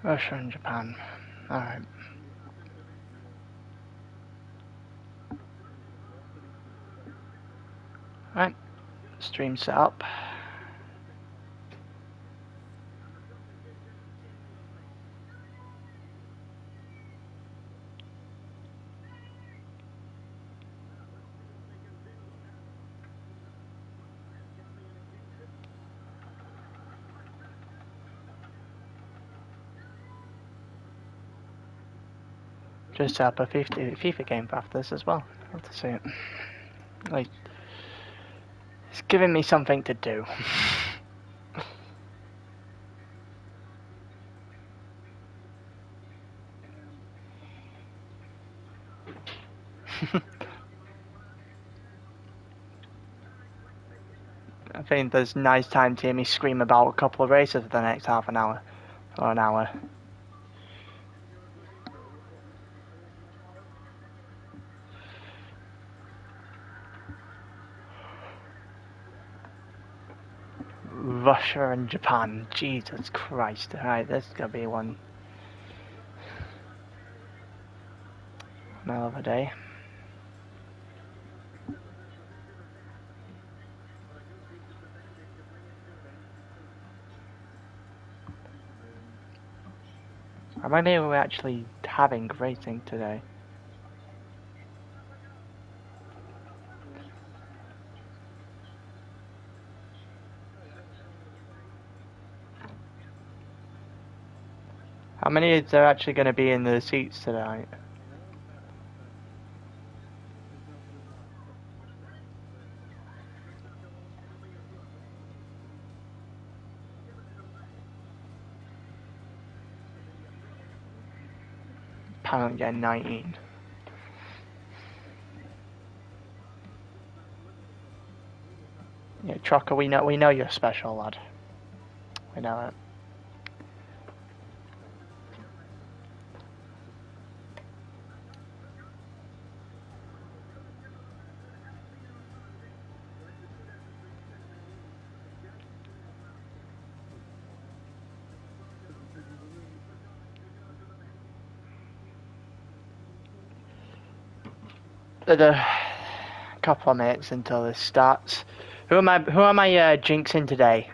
Russia and Japan. Alright. Right. Stream set up. Just set up a FIFA game for after this as well. I'll have to see it. Like, it's giving me something to do. I think there's nice time to hear me scream about a couple of races for the next half an hour. Or an hour. Russia and Japan. Jesus Christ. Alright, this is gonna be one. Another day. How many are we actually having racing today? How many is there actually going to be in the seats tonight? Apparently getting 19. Yeah, Trucker, we know you're special, lad. We know it. A couple of minutes until this starts. Who am I jinxing today?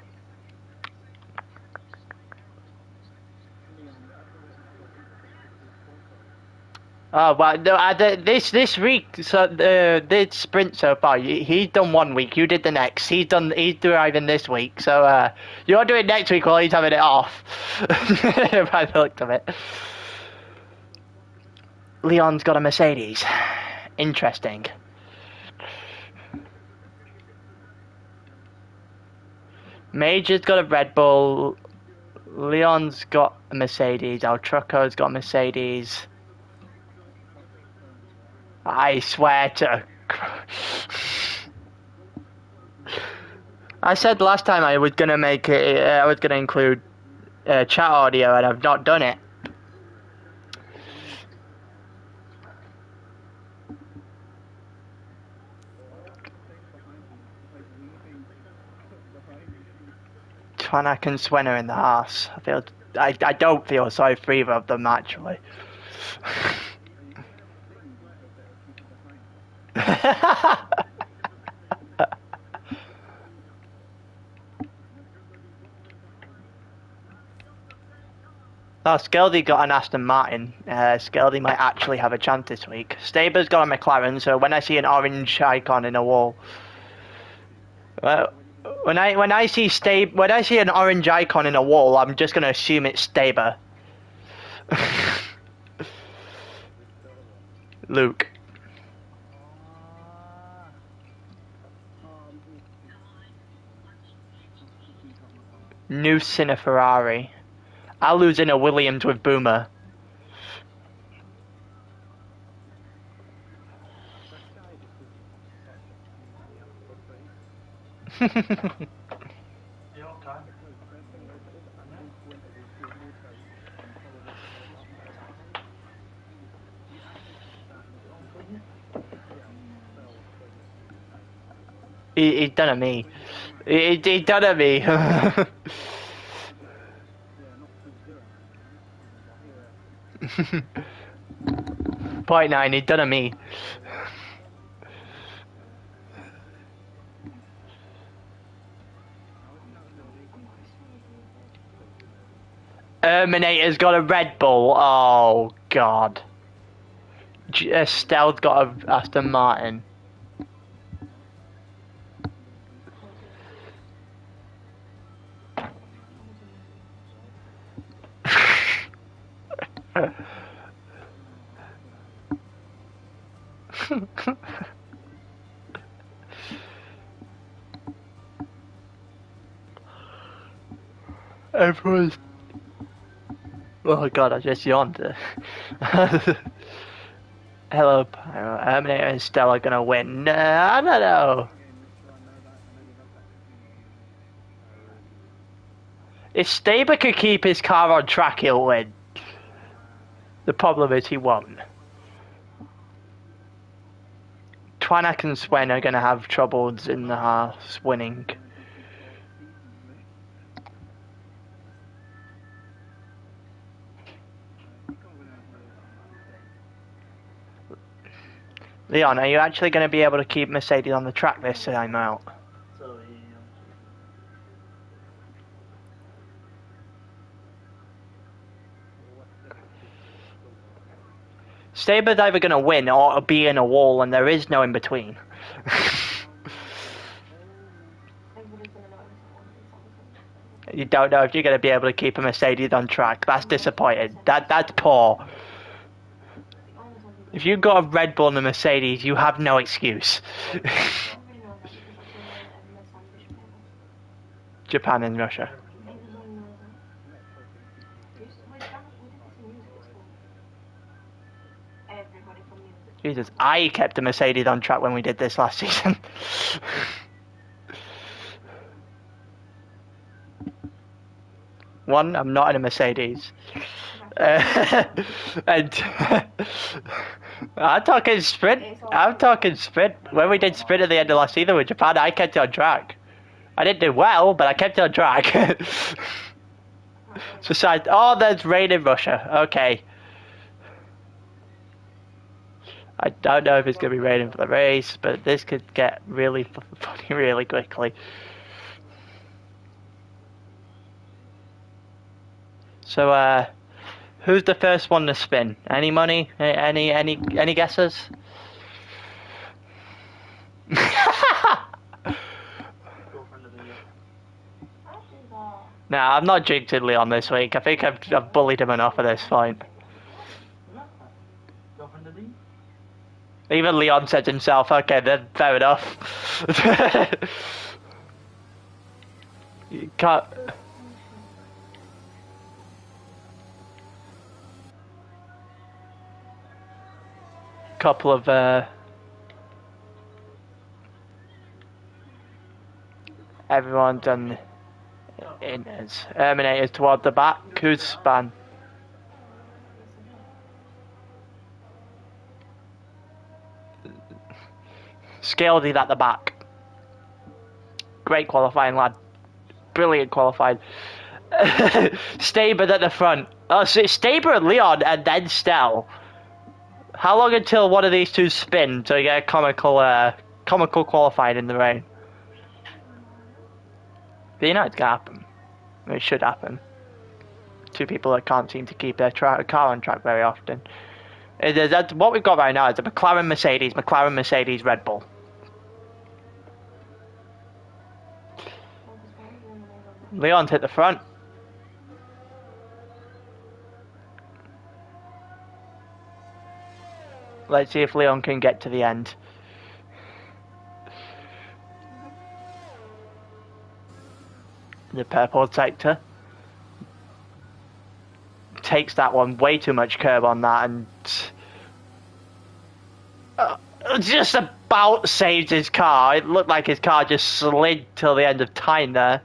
Oh well, no, this week, so the sprint so far. He's done 1 week. You did the next. He's driving this week. So you're doing next week while he's having it off. By the look of it. Leon's got a Mercedes. Interesting. Major's got a Red Bull. Leon's got a Mercedes. El Trucco's got a Mercedes. I swear to. I said last time I was gonna make it. I was gonna include chat audio, and I've not done it. Tranak and Swenner in the arse. I don't feel sorry for either of them actually. Oh, Skeldy got an Aston Martin. Skeldy might actually have a chance this week. Staber's got a McLaren, so when I see an orange icon in a wall, when I see an orange icon in a wall, I'm just gonna assume it's Staber. Luke. Noose in a Ferrari. I'll lose in a Williams with Boomer. He done at me. He done at me. .9, he'd done a me. Terminator's got a Red Bull. Oh god. Estelle's got a Aston Martin. Everyone's... Oh god, I just yawned. Hello, Pyro. Terminator and Stella are gonna win. I don't know. If Staber could keep his car on track, he'll win. The problem is he won't. Twanak and Swen are gonna have troubles in the house winning. Leon, are you actually going to be able to keep Mercedes on the track this time out? Staber's either going to win or be in a wall, and there is no in between. You don't know if you're going to be able to keep a Mercedes on track. That's disappointing. That's poor. If you've got a Red Bull and a Mercedes, you have no excuse. Japan and Russia. Jesus, I kept a Mercedes on track when we did this last season. One, I'm not in a Mercedes. And I'm talking sprint. I'm talking sprint. When we did sprint at the end of last season with Japan, I kept it on track. I didn't do well, but I kept it on track. Besides, oh, there's rain in Russia. Okay. I don't know if it's going to be raining for the race, but this could get really funny really quickly. So, who's the first one to spin? Any money? Any guesses? Nah, I'm not jinxing Leon this week. I think I've bullied him enough at this point. Even Leon said to himself, okay, then fair enough. You can't... Couple of everyone done in his Terminators toward the back. Who's span? Scaled at the back. Great qualifying, lad. Brilliant qualifying. Staber at the front. Oh, so it's Staber and Leon and then Stell. How long until one of these two spin to get a comical qualifying in the rain? But you know it's gonna happen. It should happen. Two people that can't seem to keep their car on track very often. What we've got right now is a McLaren Mercedes, Red Bull. Leon's hit the front. Let's see if Leon can get to the end. The purple sector takes that one, way too much curb on that, and just about saved his car. It looked like his car just slid till the end of time there.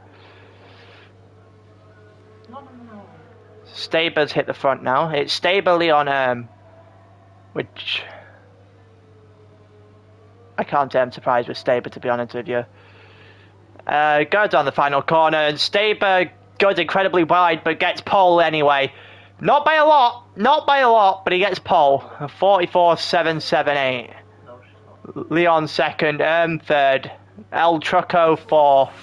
Staber's hit the front now. It's Staber, Leon, which I can't say I'm surprised with Staber, to be honest with you. Goes on the final corner, and Staber goes incredibly wide, but gets pole anyway. Not by a lot, not by a lot, but he gets pole. 44.778. Leon second, third. El Trucco fourth.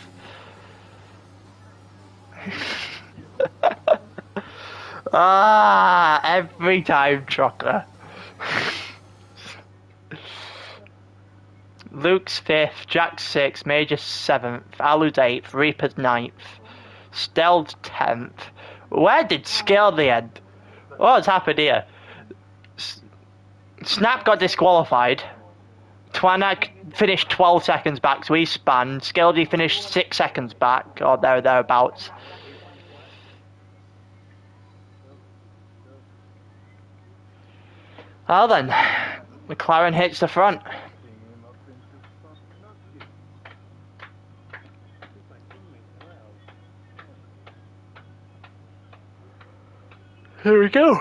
Every time Trucker. Luke's fifth, Jack's sixth, Major's seventh, Alu's eighth, Reaper's ninth, Stell's 10th. Where did Skildy end? What's happened here? Snap got disqualified. Twanak finished 12 seconds back, so he spanned. Skildy finished 6 seconds back, or thereabouts. Well then, McLaren hits the front. Here we go.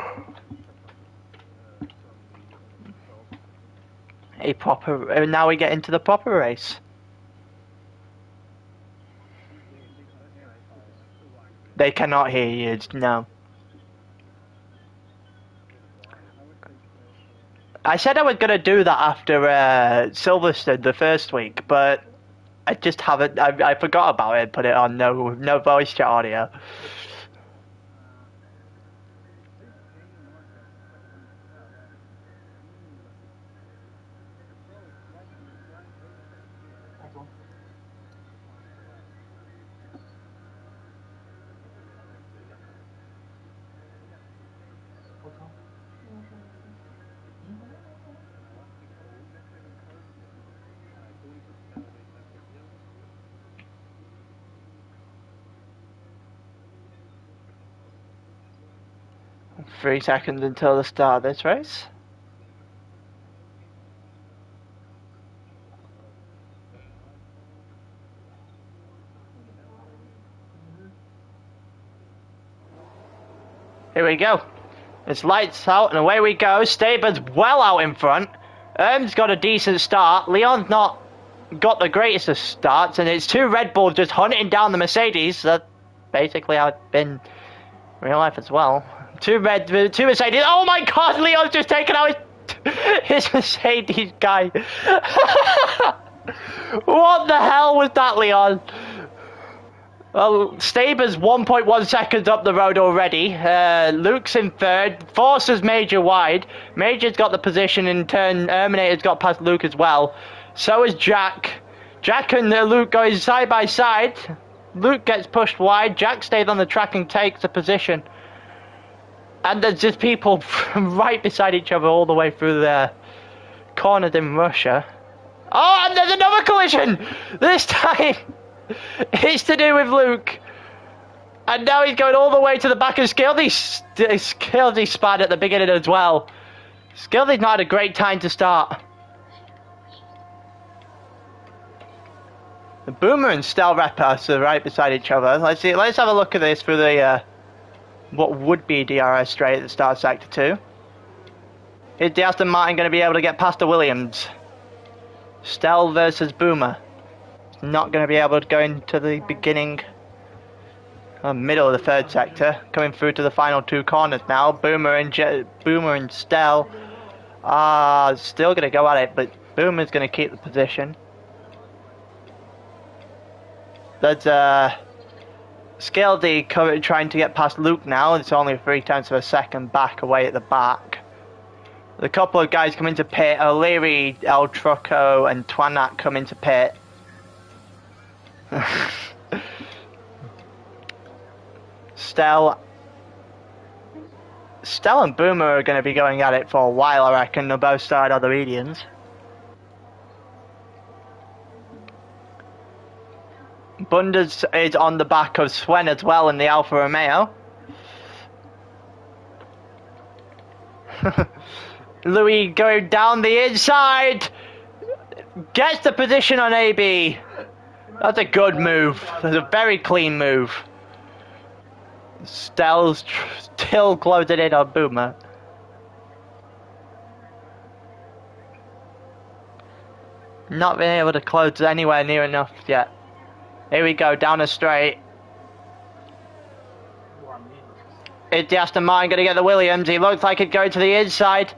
A proper. Now we get into the proper race. They cannot hear you. No. I said I was gonna do that after Silverstone the first week, but I just haven't. I forgot about it. Put it on no voice chat audio. Three seconds until the start of this race. Here we go. It's lights out and away we go. Staber's well out in front. Erm's got a decent start. Leon's not got the greatest of starts, and it's two Red Bulls just hunting down the Mercedes. That basically how it's been in real life as well. Two Mercedes. Oh my God! Leon's just taken out his Mercedes guy. What the hell was that, Leon? Well, Staber's 1.1 seconds up the road already. Luke's in third. Forcer's Major wide. Major's got the position in turn. Terminator's got past Luke as well. So is Jack. Jack and Luke going side by side. Luke gets pushed wide. Jack stays on the track and takes the position. And there's just people right beside each other all the way through the corners in Russia. Oh, and there's another collision! This time, it's to do with Luke. And now he's going all the way to the back of Skildy. Skildy spun at the beginning as well. Skildy's not had a great time to start. The Boomer and Stel Repas are right beside each other. Let's have a look at this through the what would be DRS straight at the start of Sector 2. Is the Aston Martin going to be able to get past the Williams? Stel versus Boomer. Not going to be able to go into the beginning, middle of the third sector. Coming through to the final two corners now. Boomer and Stel are still going to go at it, but Boomer's going to keep the position. There's Skildy trying to get past Luke now. It's only 3/10 of a second back away at the back. A couple of guys come into pit. O'Leary, El Trucco and Twanak come into pit. Stel and Boomer are going to be going at it for a while, I reckon. They'll both start other medians. Bundes is on the back of Swen as well in the Alfa Romeo. Louis going down the inside. Gets the position on AB. That's a good move. That's a very clean move. Stel's still closing in on Boomer. Not been able to close anywhere near enough yet. Here we go, down a straight. Is the Aston Martin going to get the Williams? He looks like he's going to the inside.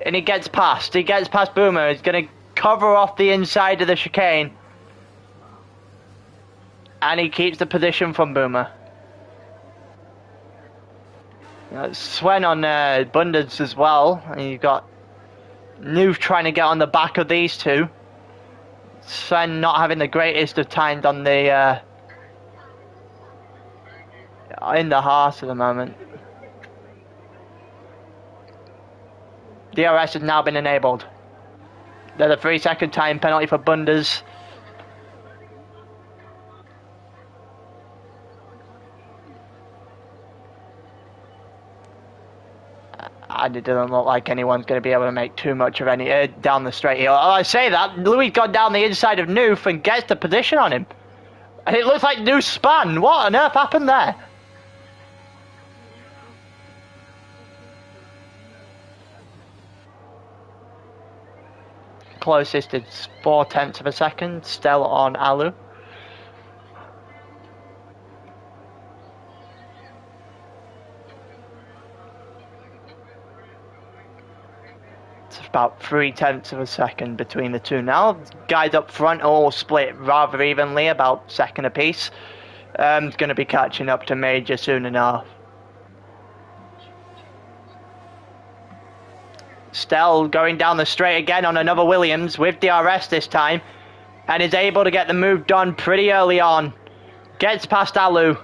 And he gets past. He gets past Boomer. He's going to cover off the inside of the chicane. And he keeps the position from Boomer. Sven on Bunders as well. And you've got Noof trying to get on the back of these two. Sven not having the greatest of times on the in the Haas at the moment. DRS has now been enabled. There's a 3-second time penalty for Bunders. And it doesn't look like anyone's going to be able to make too much of any down the straight here. Oh, I say that, Louis got down the inside of Noof and gets the position on him. And it looks like Noof spun. What on earth happened there? Closest is 0.4 of a second, still on Alu. It's about 0.3 of a second between the two now. Guys up front all split rather evenly, about second apiece. Going to be catching up to Major soon enough. Stell going down the straight again on another Williams with DRS this time, and is able to get the move done pretty early on. Gets past Alu,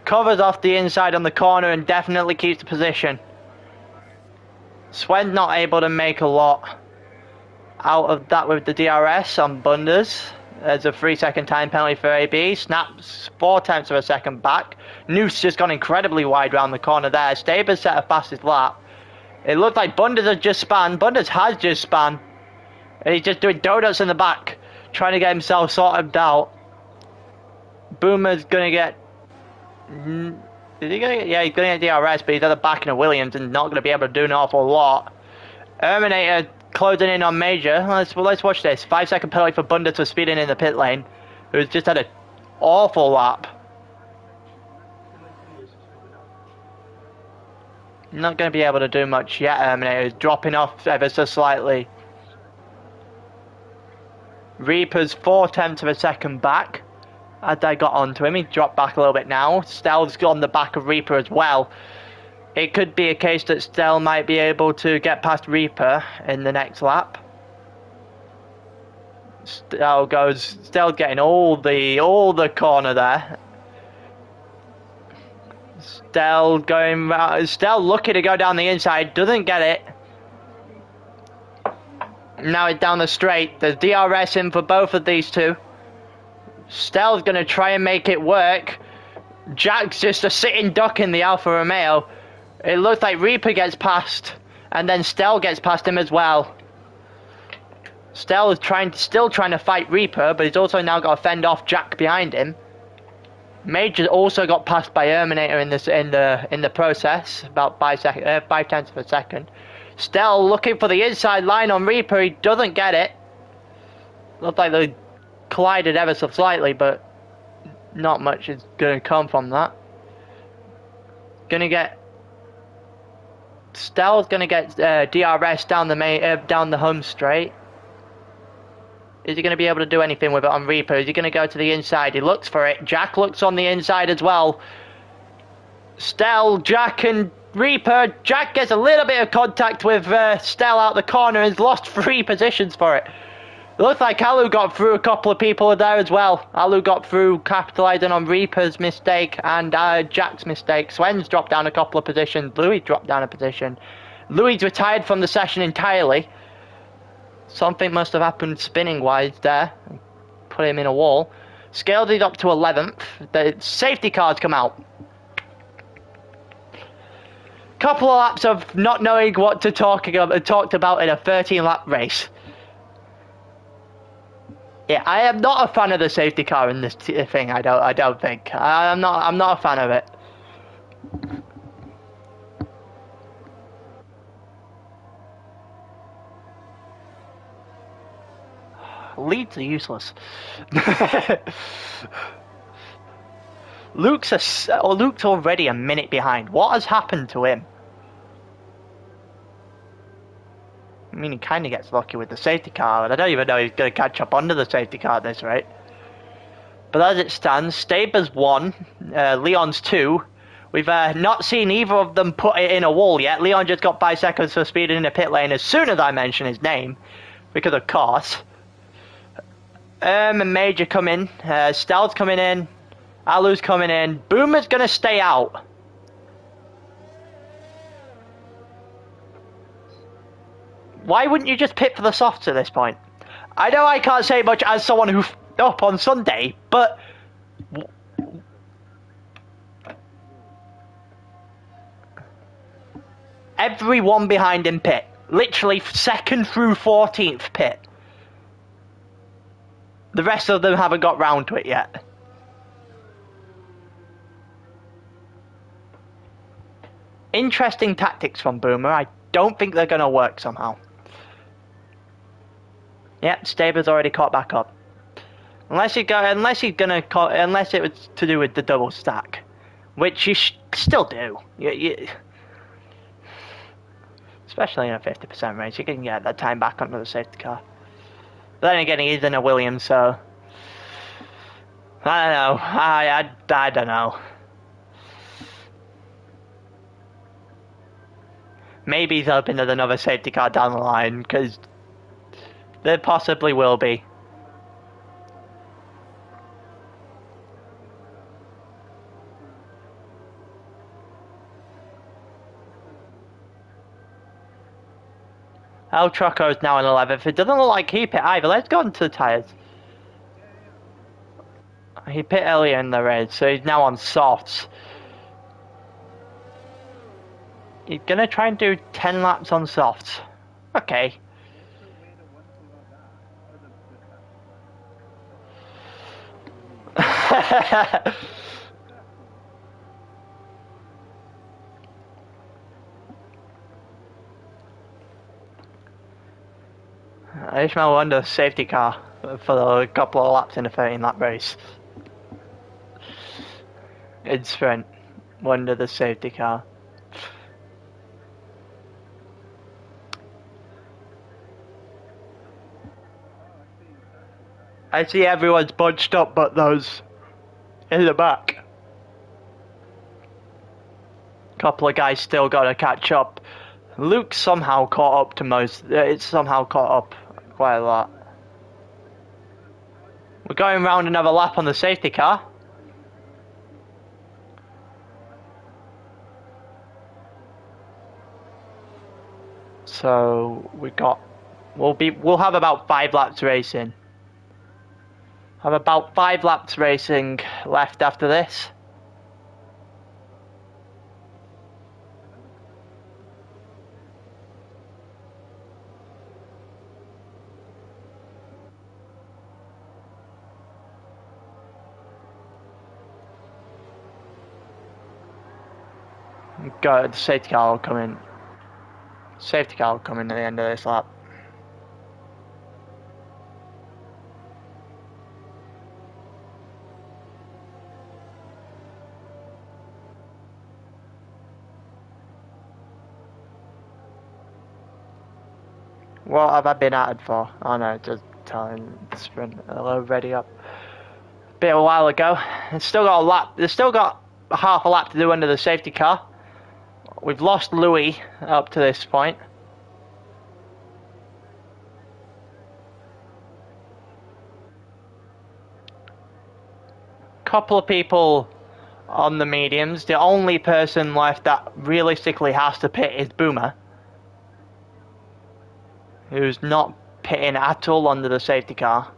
covers off the inside on the corner and definitely keeps the position. Swen's not able to make a lot out of that with the DRS on Bunders. There's a 3-second time penalty for AB. Snaps 0.4 of a second back. Noose just gone incredibly wide round the corner there. Staber's set a fastest lap. It looked like Bunders had just spun. Bunders has just spun. And he's just doing donuts in the back, trying to get himself sorted out. Boomer's going to get... Is he going to get... Yeah, he's going to get DRS, but he's at the back in a Williams and not going to be able to do an awful lot. Terminator closing in on Major. Let's watch this. 5-second penalty for Bunders for speeding in the pit lane, who's just had an awful lap. Not going to be able to do much yet. Terminator is dropping off ever so slightly. Reaper's 0.4 of a second back. As I got onto him, he dropped back a little bit now. Stell's on the back of Reaper as well. It could be a case that Stell might be able to get past Reaper in the next lap. Stell getting all the corner there. Stell going round. Stell looking to go down the inside, doesn't get it. Now it's down the straight. There's DRS in for both of these two. Stell's going to try and make it work. Jack's just a sitting duck in the Alfa Romeo. It looks like Reaper gets past, and then Stell gets past him as well. Stell is still trying to fight Reaper, but he's also now got to fend off Jack behind him. Major also got passed by Terminator in the process, about 0.5 of a second. Stell looking for the inside line on Reaper, he doesn't get it. Looks like they collided ever so slightly, but not much is going to come from that. Stell's gonna get DRS down the home straight. Is he going to be able to do anything with it on Reaper? Is he going to go to the inside? He looks for it. Jack looks on the inside as well. Stell, Jack and Reaper. Jack gets a little bit of contact with Stell out the corner and has lost 3 positions for it. It looks like Alu got through a couple of people there as well. Alu got through capitalising on Reaper's mistake and Jack's mistake. Swen's dropped down a couple of positions. Louis dropped down a position. Louis retired from the session entirely. Something must have happened spinning-wise there. Put him in a wall. Scaled it up to 11th. The safety cars come out. Couple of laps of not knowing what to talked about in a 13-lap race. Yeah, I am not a fan of the safety car in this thing. I don't think. I'm not a fan of it. Leads are useless. Luke's already a minute behind. What has happened to him? I mean, he kind of gets lucky with the safety car, and I don't even know he's going to catch up under the safety car at this rate. But as it stands, Staber's 1, Leon's 2. We've not seen either of them put it in a wall yet. Leon just got 5 seconds for speeding in the pit lane as soon as I mention his name, because of course. And Major come in, Stealth's coming in, Alu's coming in, Boomer's going to stay out. Why wouldn't you just pit for the softs at this point? I know I can't say much as someone who f***ed up on Sunday, but... everyone behind him pit. Literally 2nd through 14th pit. The rest of them haven't got round to it yet. Interesting tactics from Boomer. I don't think they're going to work somehow. Yep, Staber's already caught back up. Unless it was to do with the double stack, which you still do. Especially in a 50% race, you can get that time back onto the safety car. But then again, he's in a Williams, so I don't know. I don't know. Maybe he's hoping there's another safety car down the line, because there possibly will be. El Troco is now in 11th. It doesn't look like he pit either. Let's go into the tyres. He pit earlier in the race, so he's now on softs. He's going to try and do 10 laps on softs. Okay. Ishmael won the safety car for a couple of laps in a 13-lap race. In sprint, won the safety car. I see everyone's bunched up but those in the back. Couple of guys still got to catch up. Luke somehow caught up to most. It's somehow caught up quite a lot. We're going round another lap on the safety car. So we'll have about 5 laps racing. Have about 5 laps racing left after this. Go, the safety car will come in. Safety car will come in at the end of this lap. What have I been added for? Oh no, just telling the sprint already up. Bit a while ago. It's still got a lap. It's still got half a lap to do under the safety car. We've lost Louis up to this point. Couple of people on the mediums. The only person left that realistically has to pit is Boomer, who's not pitting at all under the safety car.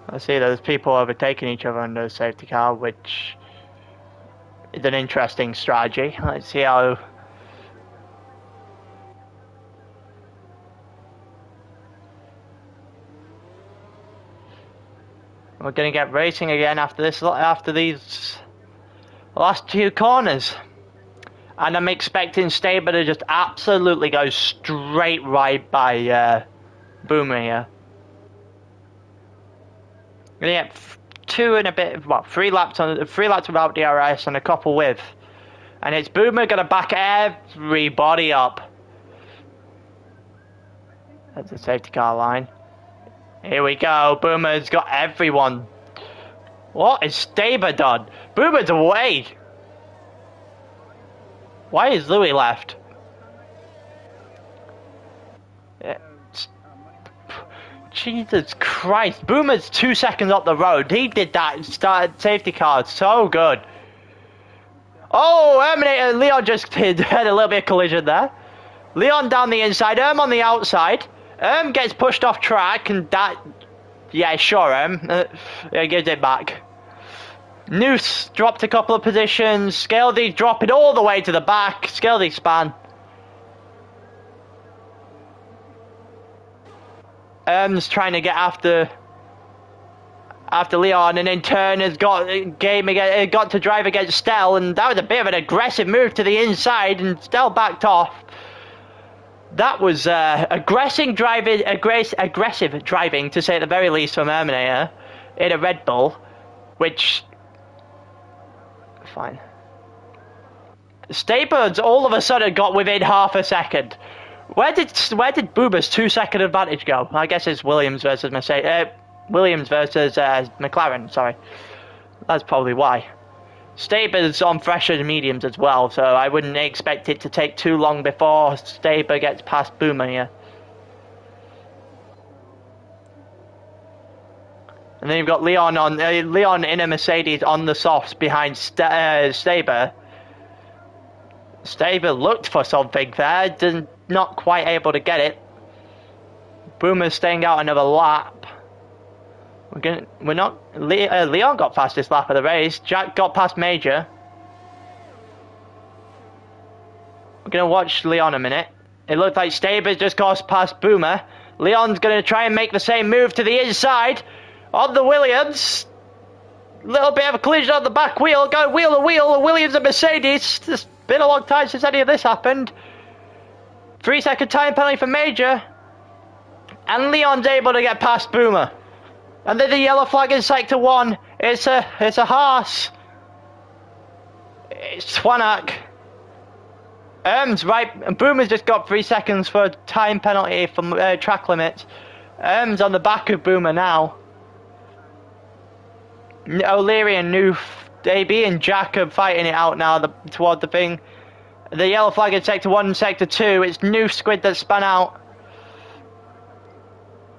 I see there's people overtaking each other under the safety car, which is an interesting strategy. Let's see how... We're going to get racing again after this, after these last 2 corners. And I'm expecting Staber to just absolutely go straight right by Boomer here. Yeah, 2 and a bit, well, 3 laps without DRS and a couple with. And it's Boomer gonna back everybody up. That's the safety car line. Here we go, Boomer's got everyone. What is Staber done? Boomer's away. Why is Louis left? Jesus Christ, Boomer's 2 seconds up the road. He did that and started safety car so good. Oh, Leon just had a little bit of collision there. Leon down the inside, on the outside. Gets pushed off track and that... Yeah, sure, gives it back. Noose dropped a couple of positions. Scaldy dropping all the way to the back. Scaldy span. Trying to get after Leon, and in turn has got to drive against Stell, and that was a bit of an aggressive move to the inside, and Stell backed off. That was aggressive driving, to say at the very least, from Terminator in a Red Bull, which fine. Staber's all of a sudden got within half a second. Where did Boomer's 2 second advantage go? I guess it's Williams versus McLaren. Sorry, that's probably why. Staber's on fresher mediums as well, so I wouldn't expect it to take too long before Staber gets past Boomer here. And then you've got Leon in a Mercedes on the softs behind Staber. Staber looked for something there, not quite able to get it. Boomer's staying out another lap. Leon got fastest lap of the race. Jack got past Major. We're gonna watch Leon a minute. It looked like Staber's just got past Boomer. Leon's gonna try and make the same move to the inside on the Williams. Little bit of a collision on the back wheel. Go wheel to wheel. Williams and Mercedes. It's been a long time since any of this happened. 3 second time penalty for Major. And Leon's able to get past Boomer. And then the yellow flag in sector 1. It's a Haas. It's Swanak. Right. Boomer's just got 3 seconds for a time penalty from track limits. On the back of Boomer now. O'Leary and Noof, AB and Jack are fighting it out now toward the thing. The yellow flag in sector 1 and sector 2. It's Noof Squid that spun out.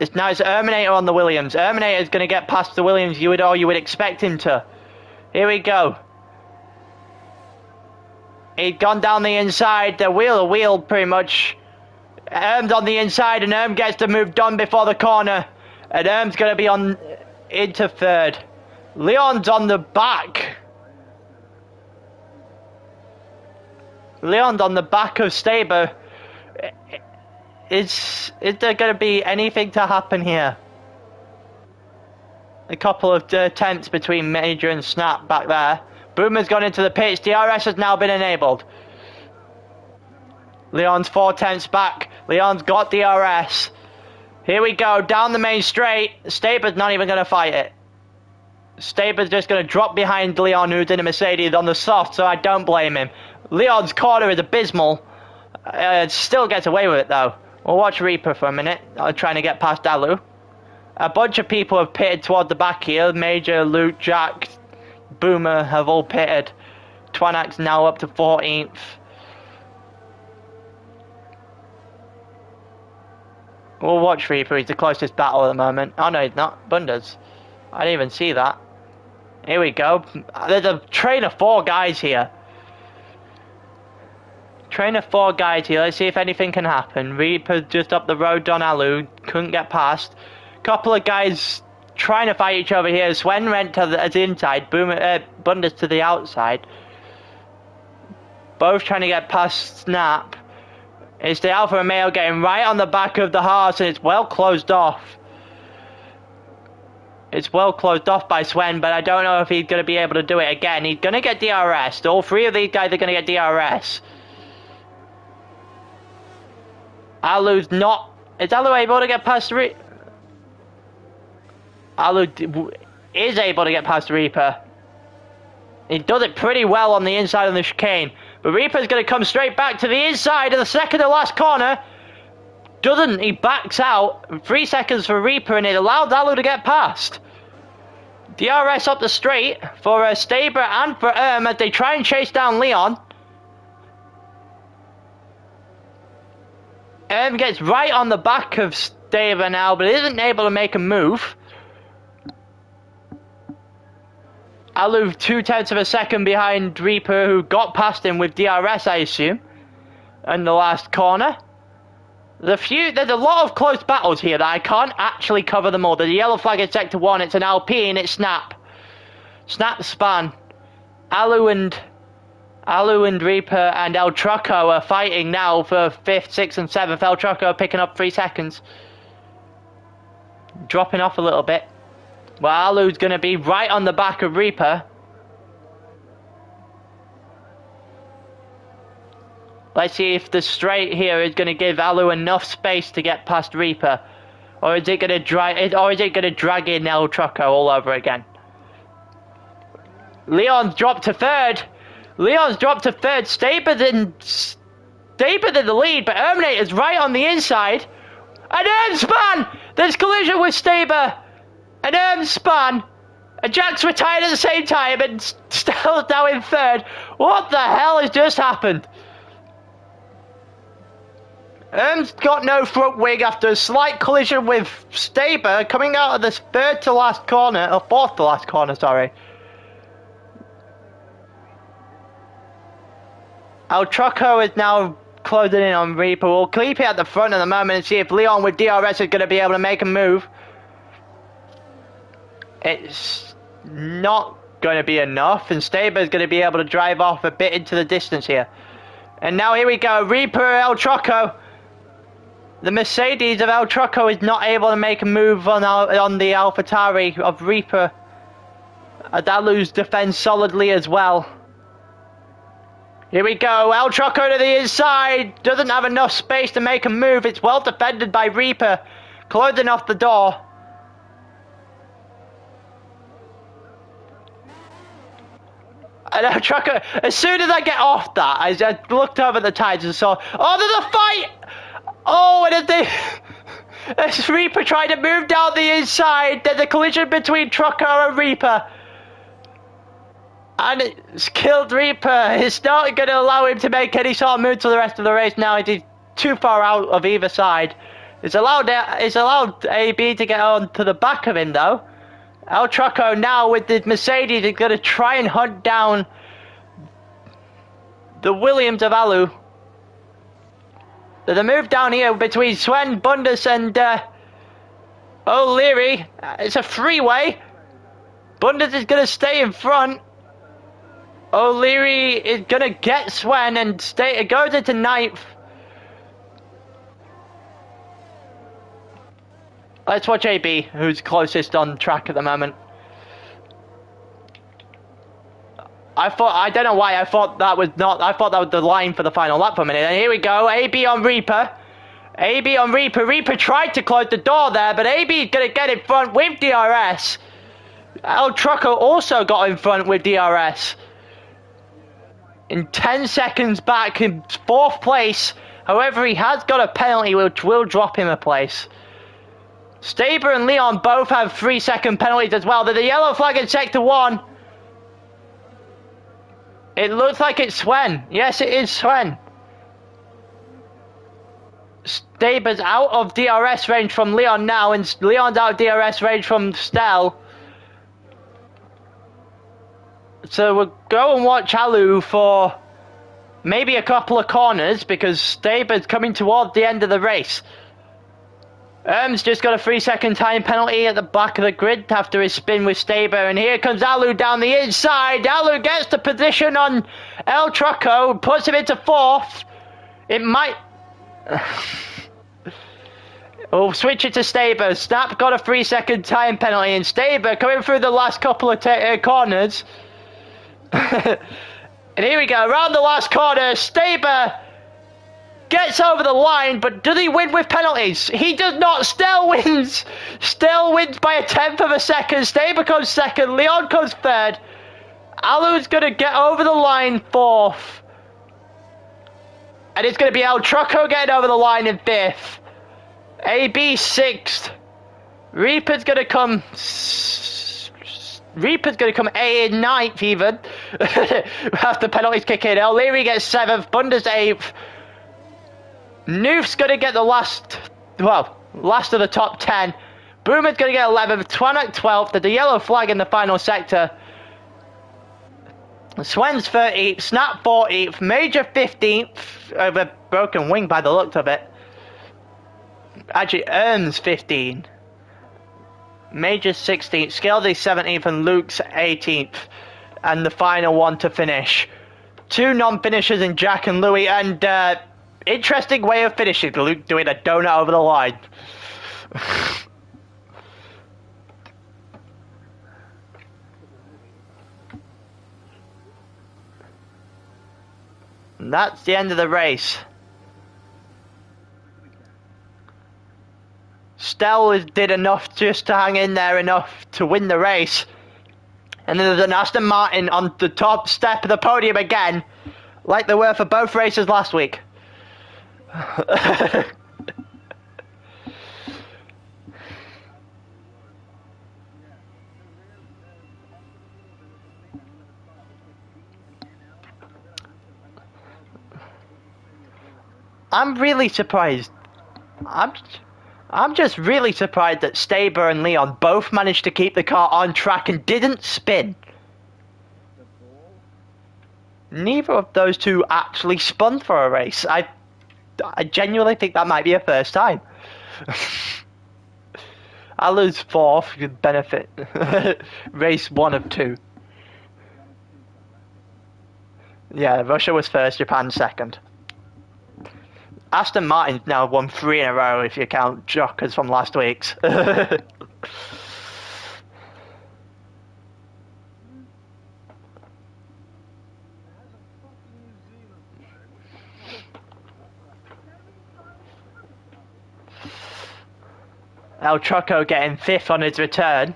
It's Terminator on the Williams. Terminator's going to get past the Williams. You would expect him to. Here we go. He'd gone down the inside. They're wheel to wheel pretty much. On the inside, and gets the move done before the corner. And going to be into third. Leon's on the back. Leon's on the back of Staber. Is there going to be anything to happen here? A couple of attempts between Major and Snap back there. Boomer's gone into the pits. DRS has now been enabled. Leon's 4 tenths back. Leon's got DRS. Here we go, down the main straight. Staber's not even going to fight it. Staber's just going to drop behind Leon, who's in a Mercedes on the soft, so I don't blame him. Leon's corner is abysmal. Still gets away with it, though. We'll watch Reaper for a minute, trying to get past Alu. A bunch of people have pitted toward the back here. Major, Luke, Jack, Boomer have all pitted. Twanak's now up to 14th. We'll watch Reaper, he's the closest battle at the moment. Oh no, he's not. Bunders. I didn't even see that. Here we go. There's a train of 4 guys here. Train of 4 guys here. Let's see if anything can happen. Reaper just up the road, Don Alu. Couldn't get past. Couple of guys trying to fight each other here. Swen went to the inside. Bunders to the outside. Both trying to get past Snap. It's the Alfa Romeo getting right on the back of the Haas, and it's well closed off. It's well closed off by Sven, but I don't know if he's going to be able to do it again. He's going to get DRS. All three of these guys are going to get DRS. Alu's not... Is Alu able to get past the Reaper? Alu is able to get past the Reaper. He does it pretty well on the inside of the chicane. But Reaper's going to come straight back to the inside of the second to last corner. Doesn't. He backs out. 3 seconds for Reaper, and it allowed Alu to get past. DRS up the straight for Staber and for as they try and chase down Leon. Gets right on the back of Staber now, but isn't able to make a move. Alu 0.2 of a second behind Reaper, who got past him with DRS, I assume, in the last corner. There's a lot of close battles here that I can't actually cover them all. The yellow flag is sector 1, it's an LP and it's Snap. Snap span. Alu and Reaper and El Trucco are fighting now for 5th, 6th and 7th. El Trucco picking up 3 seconds. Dropping off a little bit. Well, Alu's going to be right on the back of Reaper. Let's see if the straight here is going to give Alu enough space to get past Reaper. Or is it going to drag in El Trucco all over again? Leon's dropped to 3rd. Staber's in the lead, but Erminator's right on the inside. And span! There's collision with Staber. And span. And Jack's retired at the same time and still now in 3rd. What the hell has just happened? Got no front wing after a slight collision with Staber coming out of this 4th to last corner, sorry. El Trucco is now closing in on Reaper. We'll keep it at the front at the moment and see if Leon with DRS is going to be able to make a move. It's not going to be enough, and Staber is going to be able to drive off a bit into the distance here. And now here we go, Reaper, El Trucco. The Mercedes of El Trucco is not able to make a move on the AlphaTauri of Reaper. Adalu's defends solidly as well. Here we go, El Trucco to the inside. Doesn't have enough space to make a move. It's well defended by Reaper. Closing off the door. And El Trucco, as soon as I get off that, I looked over at the tides and saw, oh, there's a fight! Oh, and as Reaper tried to move down the inside, there's a collision between Trucco and Reaper. And it's killed Reaper. It's not going to allow him to make any sort of move to the rest of the race now. He's too far out of either side. It's allowed AB to get on to the back of him though. El Trucco now with the Mercedes is going to try and hunt down the Williams of Alu. There's a move down here between Sven, Bundes and O'Leary. It's a freeway. Bundes is going to stay in front. O'Leary is going to get Sven and it goes into 9th. Let's watch AB, who's closest on track at the moment. I don't know why I thought that was the line for the final lap for a minute. And here we go, AB on Reaper. AB on Reaper. Reaper tried to close the door there, but AB is going to get in front with DRS. El Trucco also got in front with DRS. In 10 seconds back in 4th place. However, he has got a penalty which will drop him a place. Staber and Leon both have 3-second penalties as well. There's a yellow flag in sector 1. It looks like it's Sven. Yes, it is Sven. Staber's out of DRS range from Leon now, and Leon's out of DRS range from Stell. So we'll go and watch Alu for maybe a couple of corners, because Staber's coming towards the end of the race. Just got a 3-second time penalty at the back of the grid after his spin with Staber, and here comes Alu down the inside. Alu gets the position on El Trucco, puts him into 4th. It might... We'll switch it to Staber. Snap got a 3-second time penalty, and Staber coming through the last couple of corners. And here we go, around the last corner. Staber gets over the line, but does he win with penalties? He does not. Still wins. Still wins by a 1/10 of a second. Staber comes second. Leon comes third. Alu's going to get over the line fourth. And it's going to be El Trucco getting over the line in fifth. AB sixth. Reaper's going to come A in ninth even. After penalties kick in. El Leary gets seventh. Bunder's eighth. Noof's going to get the last of the top 10. Boomer's going to get 11th. Twanak 12th. The yellow flag in the final sector. Swen's 13th. Snap 14th. Major 15th. Over broken wing by the looks of it. Actually, Erm's 15. Major's 16th. Skeldy's 17th. And Luke's 18th. And the final one to finish. Two non-finishers in Jack and Louis. And, interesting way of finishing. Luke doing a donut over the line. And that's the end of the race. Stell did enough just to hang in there enough to win the race. And then there's an Aston Martin on the top step of the podium again. Like they were for both races last week. I'm really surprised. I'm just really surprised that Staber and Leon both managed to keep the car on track and didn't spin. Neither of those two actually spun for a race. I genuinely think that might be a first time. I'll lose fourth, good benefit. Race 1 of 2. Yeah, Russia was first, Japan second. Aston Martin's now won 3 in a row if you count Jockers from last week's. El Trucco getting 5th on his return.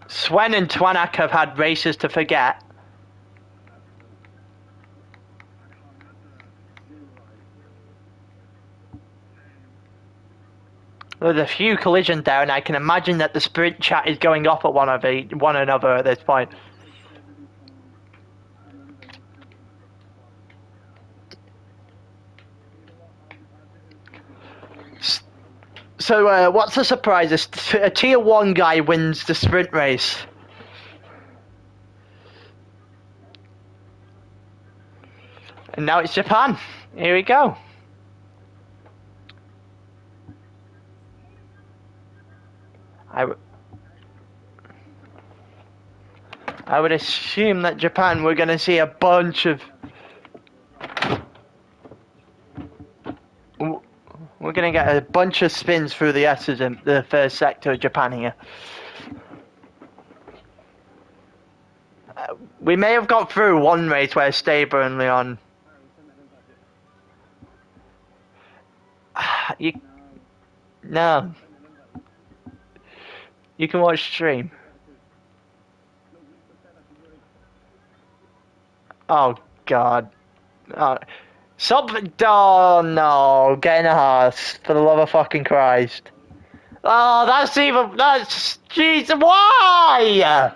Swen and Twanak have had races to forget. There's a few collisions there, and I can imagine that the sprint chat is going off at one another at this point. So, what's the surprise? A tier 1 guy wins the sprint race. And now it's Japan. Here we go. I would assume that Japan, we're going to see a bunch of... We're going to get a bunch of spins through the S's in the first sector of Japan here. We may have got through one race where Staber and Leon... No. You can watch stream. Oh, God. Oh. Oh, no. Get in a house. For the love of fucking Christ. Oh, that's... Jeez, why?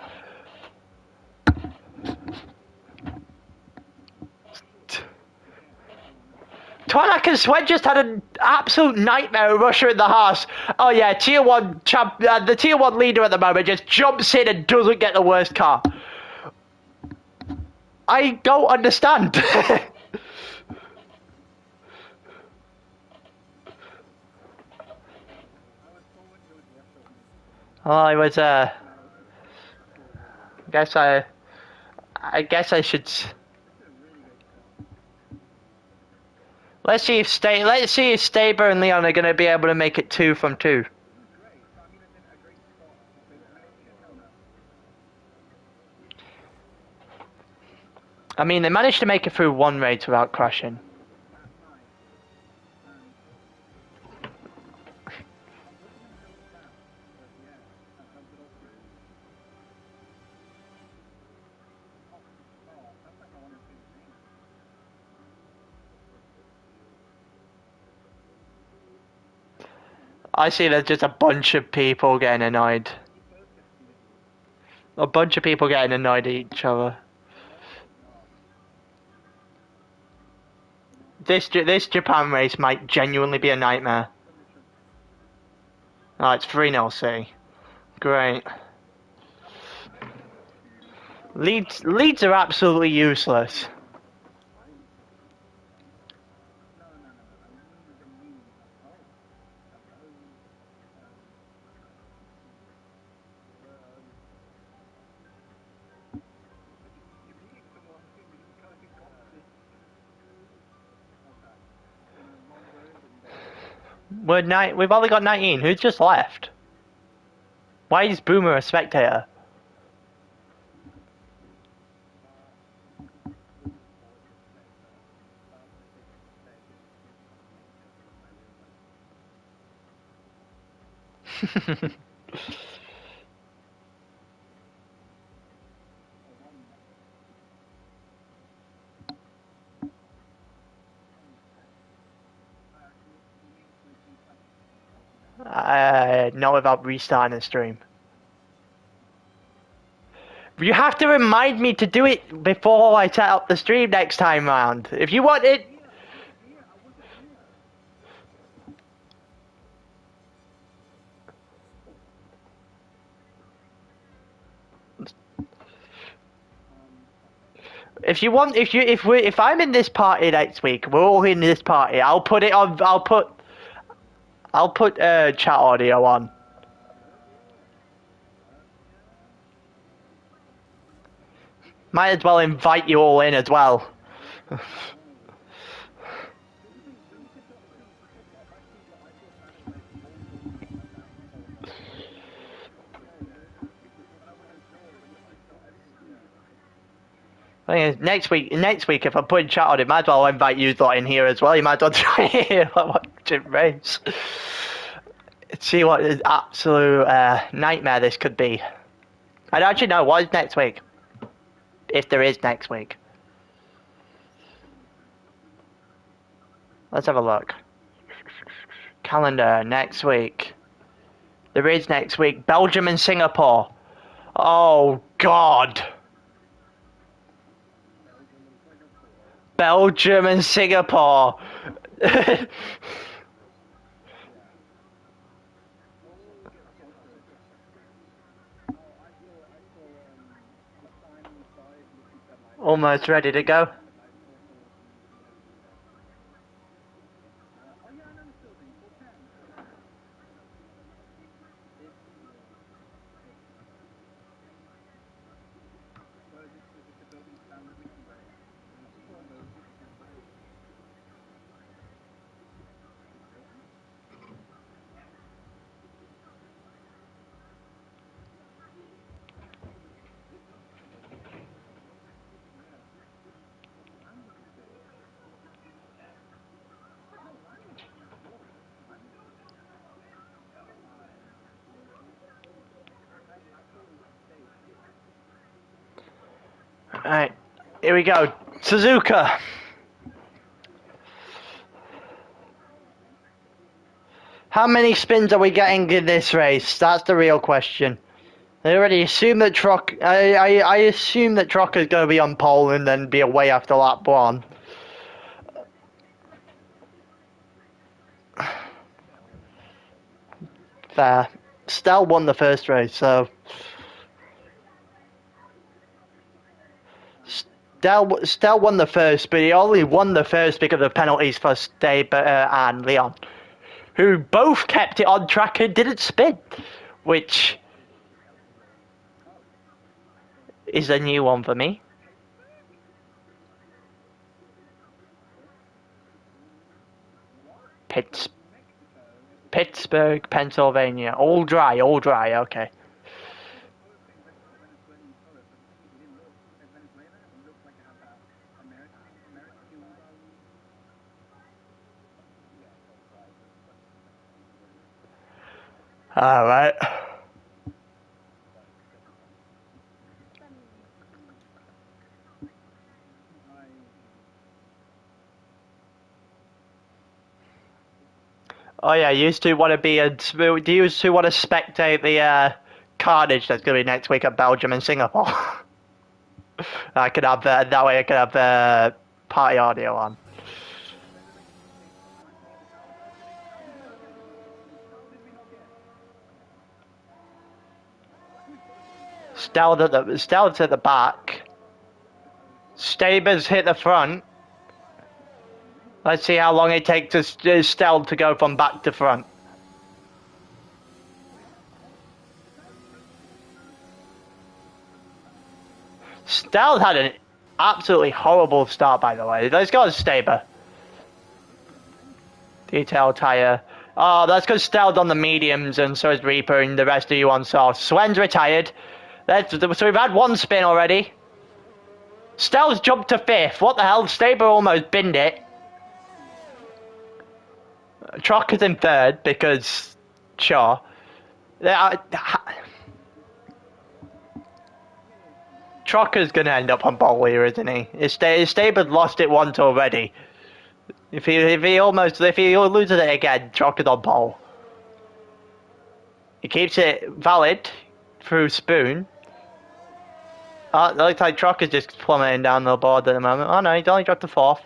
Twanak and Swen just had an absolute nightmare of Russia in the Haas. Oh yeah, tier 1 champ, the tier 1 leader at the moment just jumps in and doesn't get the worst car. I don't understand. Oh, I was I guess I should. Let's see if Staber and Leon are gonna be able to make it 2 from 2. I mean, they managed to make it through 1 raid without crashing. I see there's just a bunch of people getting annoyed. A bunch of people getting annoyed at each other. This Japan race might genuinely be a nightmare. Oh, it's 3-0 C. Great. Leads are absolutely useless. We've only got 19. Who's just left? Why is Boomer a spectator? Not without restarting the stream. You have to remind me to do it before I set up the stream next time round. If you want it... If I'm in this party next week, we're all in this party. I'll put it on. I'll put chat audio on. Might as well invite you all in as well. Next week, if I'm putting chat on it, might as well invite you lot in here as well. You might as well try here watching race. See what an absolute nightmare this could be. I don't actually know what is next week. If there is next week. Let's have a look. Calendar next week. There is next week. Belgium and Singapore. Oh God. Belgium and Singapore. Almost ready to go. Alright, here we go. Suzuka. How many spins are we getting in this race? That's the real question. I already assume that I assume that Trock is going to be on pole and then be away after lap 1. Fair. Stell won the first race, so... Stell won the first, but he only won the first because of penalties for Staber and Leon, who both kept it on track and didn't spin, which is a new one for me. Pittsburgh, Pennsylvania. All dry, okay. Alright. Oh yeah, you used to want to be do you used to want to spectate the carnage that's going to be next week at Belgium and Singapore? I could have that way I could have party audio on. Stella's at the back. Staber's hit the front. Let's see how long it takes Stell to go from back to front. Stell had an absolutely horrible start, by the way. Let's go to Staber. Detail tire. Oh, that's because Stell's on the mediums and so is Reaper and the rest of you on soft. Swen's retired. So we've had one spin already. Stell's jumped to 5th. What the hell? Staber almost binned it. Trocker's in 3rd because, sure. Trocker's gonna end up on pole here, isn't he? Staber's lost it once already. If he loses it again, Trocker's on pole. He keeps it valid through Spoon. Oh, it looks like Trocker's just plummeting down the board at the moment. Oh no, he's only dropped to 4th.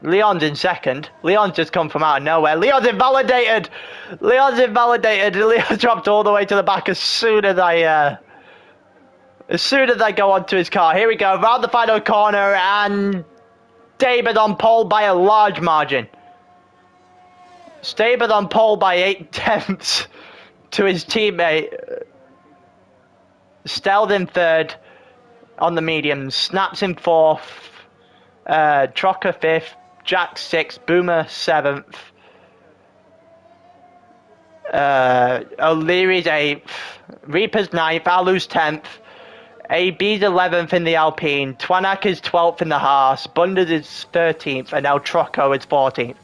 Leon's in 2nd. Leon's just come from out of nowhere. Leon's invalidated! Leon's dropped all the way to the back as soon as I go onto his car. Here we go, round the final corner, and David on pole by a large margin. Staber on pole by 8 tenths to his teammate. Steld in 3rd on the mediums. Snaps in 4th. Trocker 5th. Jack 6th. Boomer 7th. O'Leary's 8th. Reaper's 9th. Alu's 10th. AB's 11th in the Alpine. Twanak is 12th in the Haas. Bunders is 13th. And now Trocco is 14th.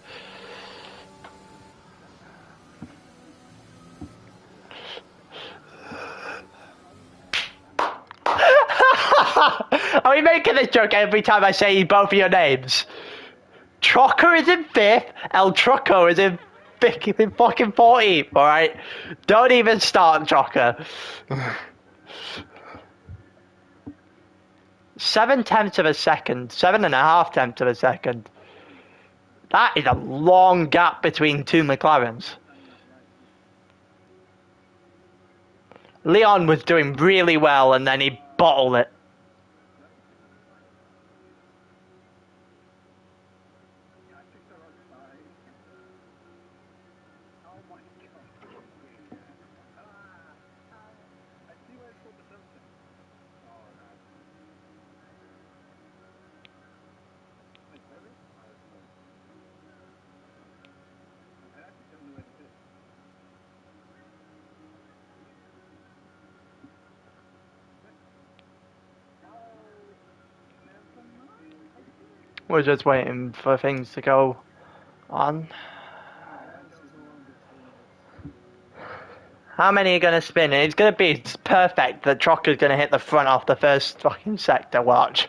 Are we making this joke every time I say both of your names? Trocker is in 5th, El Trucco is in fucking 14th, alright? Don't even start, Trocker. 7 tenths of a second, 7.5 tenths of a second. That is a long gap between two McLarens. Leon was doing really well and then he bottled it. We're just waiting for things to go on. How many are going to spin? It's going to be perfect that Trocker's going to hit the front off the first fucking sector. Watch.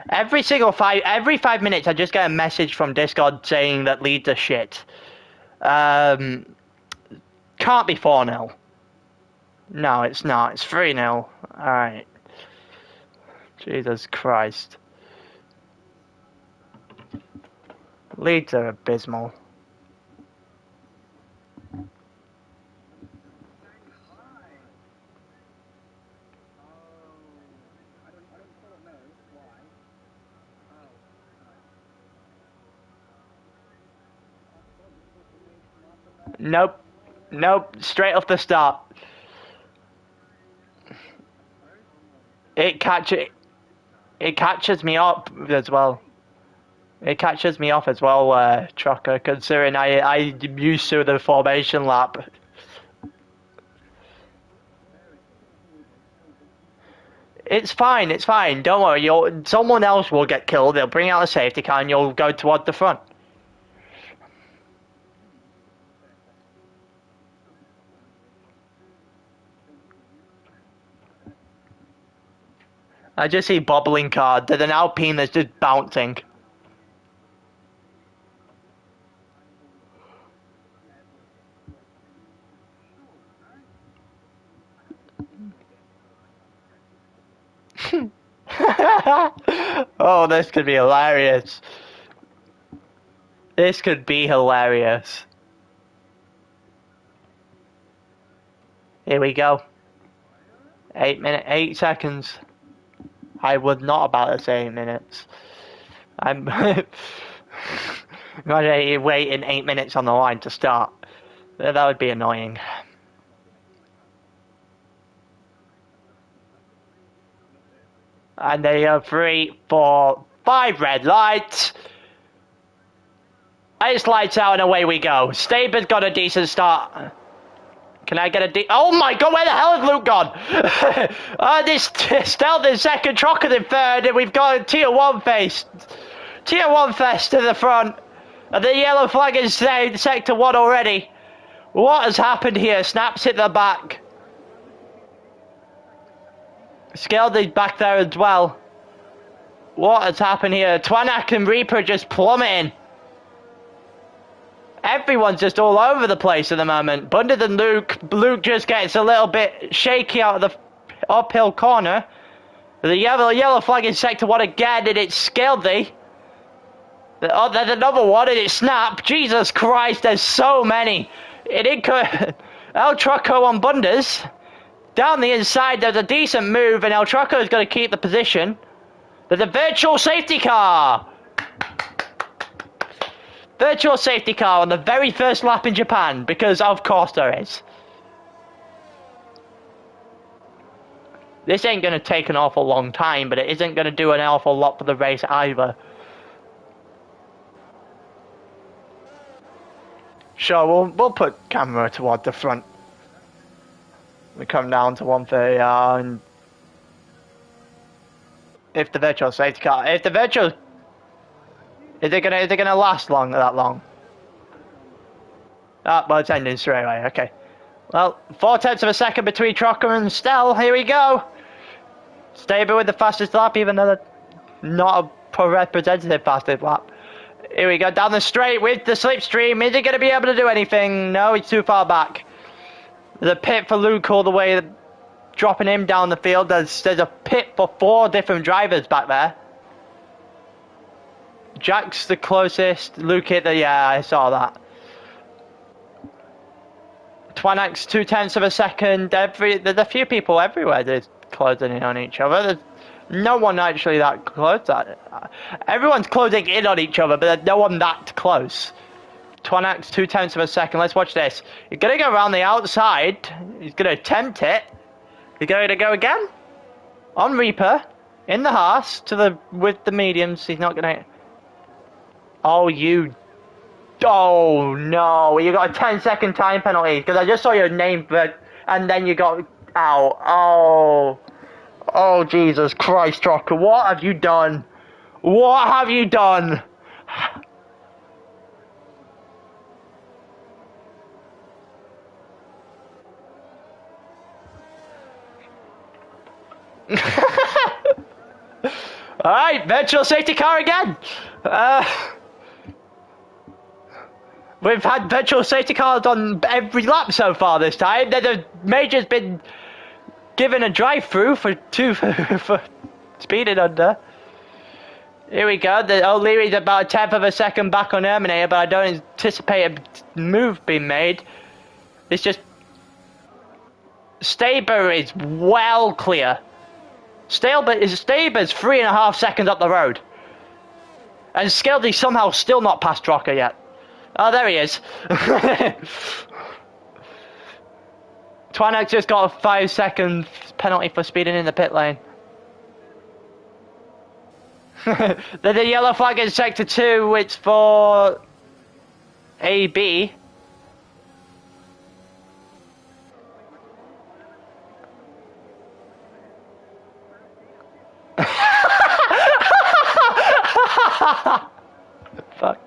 Every 5 minutes I just get a message from Discord saying that leads are shit. Can't be 4-0. No, it's not. It's 3-0. Alright. Jesus Christ. Leads are abysmal. Nope. Nope. Straight off the start. It catches me up as well. It catches me off as well, Trucker, considering I'm used to the formation lap. It's fine, don't worry, someone else will get killed, they'll bring out a safety car and you'll go toward the front. I just see bobbling car, there's an Alpine that's just bouncing. Oh, this could be hilarious. This could be hilarious. Here we go. 8 seconds. I was not about to say 8 minutes. I'm imagine waiting 8 minutes on the line to start. That would be annoying. And there are 3, 4, 5 red lights. It's lights out and away we go. Staber's got a decent start. Can I get a oh my god, where the hell has Luke gone? This Stealth in second, Trocker in third, and we've got a Tier 1 face. Tier 1 fest to the front. And the yellow flag is sector 1 already. What has happened here? Snaps hit the back. Skeldy's back there as well. What has happened here? Twanak and Reaper just plummeting. Everyone's just all over the place at the moment. Bunded and Luke just gets a little bit shaky out of the uphill corner. The yellow flag in sector 1 again, and it's Skeldy. Oh, there's another one, and it's Snap. Jesus Christ, there's so many. El Trucco on Bunders. Down the inside, there's a decent move, and El Trucco is going to keep the position. There's a virtual safety car. Virtual safety car on the very first lap in Japan, because of course there is. This ain't going to take an awful long time, but it isn't going to do an awful lot for the race either. Sure, we'll put camera toward the front. We come down to 130R, and if the virtual safety car, is it gonna last that long? Ah, well, it's ending straight away. Okay. Well, 0.4 of a second between Trocker and Stell. Here we go. Staber with the fastest lap, even though they're not a representative fastest lap. Here we go down the straight with the slipstream. Is he going to be able to do anything? No, he's too far back. There's a pit for Luke all the way, dropping him down the field. There's a pit for 4 different drivers back there. Jack's the closest. Luke hit the, yeah, I saw that. Twanak's 0.2 of a second. There's a few people everywhere that's closing in on each other. There's no one actually that close. Everyone's closing in on each other, but there's no one that close. Twanak's 0.2 of a second. Let's watch this. He's going to go around the outside. He's going to attempt it. He's going to go again. On Reaper. In the Haas. With the mediums. He's not going to... Oh, you... Oh, no. You got a 10-second time penalty. Because I just saw your name, and then you got out. Oh... Oh, Jesus Christ, Rocker, what have you done? What have you done? Alright, virtual safety car again. We've had virtual safety cars on every lap so far this time. The Major's been given a drive-through for speeding under. Here we go. The O'Leary's about 1/10 of a second back on Terminator, but I don't anticipate a move being made. It's just... Staber is well clear. Staber's 3.5 seconds up the road. And Skeldy's somehow still not past Trocker yet. Oh, there he is. Twanak just got a 5-second penalty for speeding in the pit lane. Then the yellow flag in sector 2, it's for AB. Fuck.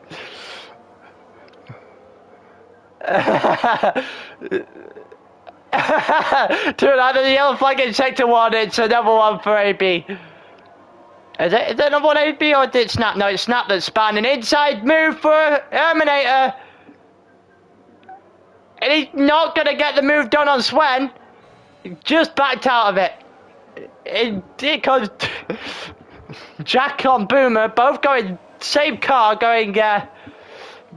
Dude, either the yellow flag in sector 1, it's another one for AB. Is it another one AB or did it snap? No, it's snap that's spanned. An inside move for Terminator. And he's not going to get the move done on Swen. He just backed out of it. It goes Jack on Boomer, both going same car, going at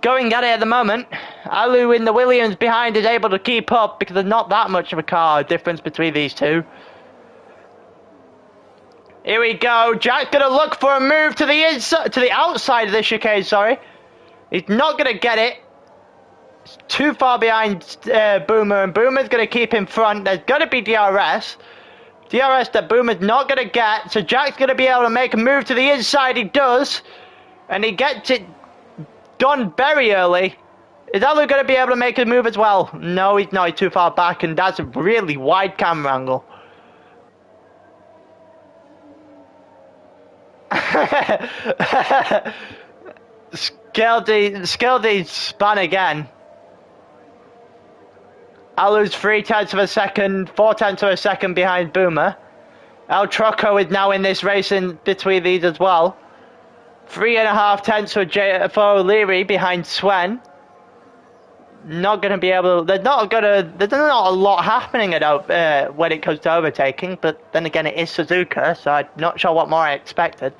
it at the moment. Alu in the Williams behind is able to keep up because there's not that much of a car difference between these two. Here we go. Jack's gonna look for a move to the inside, to the outside of the chicane. Sorry, he's not gonna get it. It's too far behind Boomer, and Boomer's gonna keep in front. There's gonna be DRS. DRS that Boomer's not gonna get. So Jack's gonna be able to make a move to the inside. He does, and he gets it done very early. Is Alu gonna be able to make a move as well? No, he's not. He's too far back, and that's a really wide camera angle. Skildy spun again. Alu's 0.3 of a second, 0.4 of a second behind Boomer. El Troco is now in this race in between these as well. 3.5 for O'Leary behind Swen. Not going to be able. There's not a lot happening when it comes to overtaking, but then again, it is Suzuka, so I'm not sure what more I expected.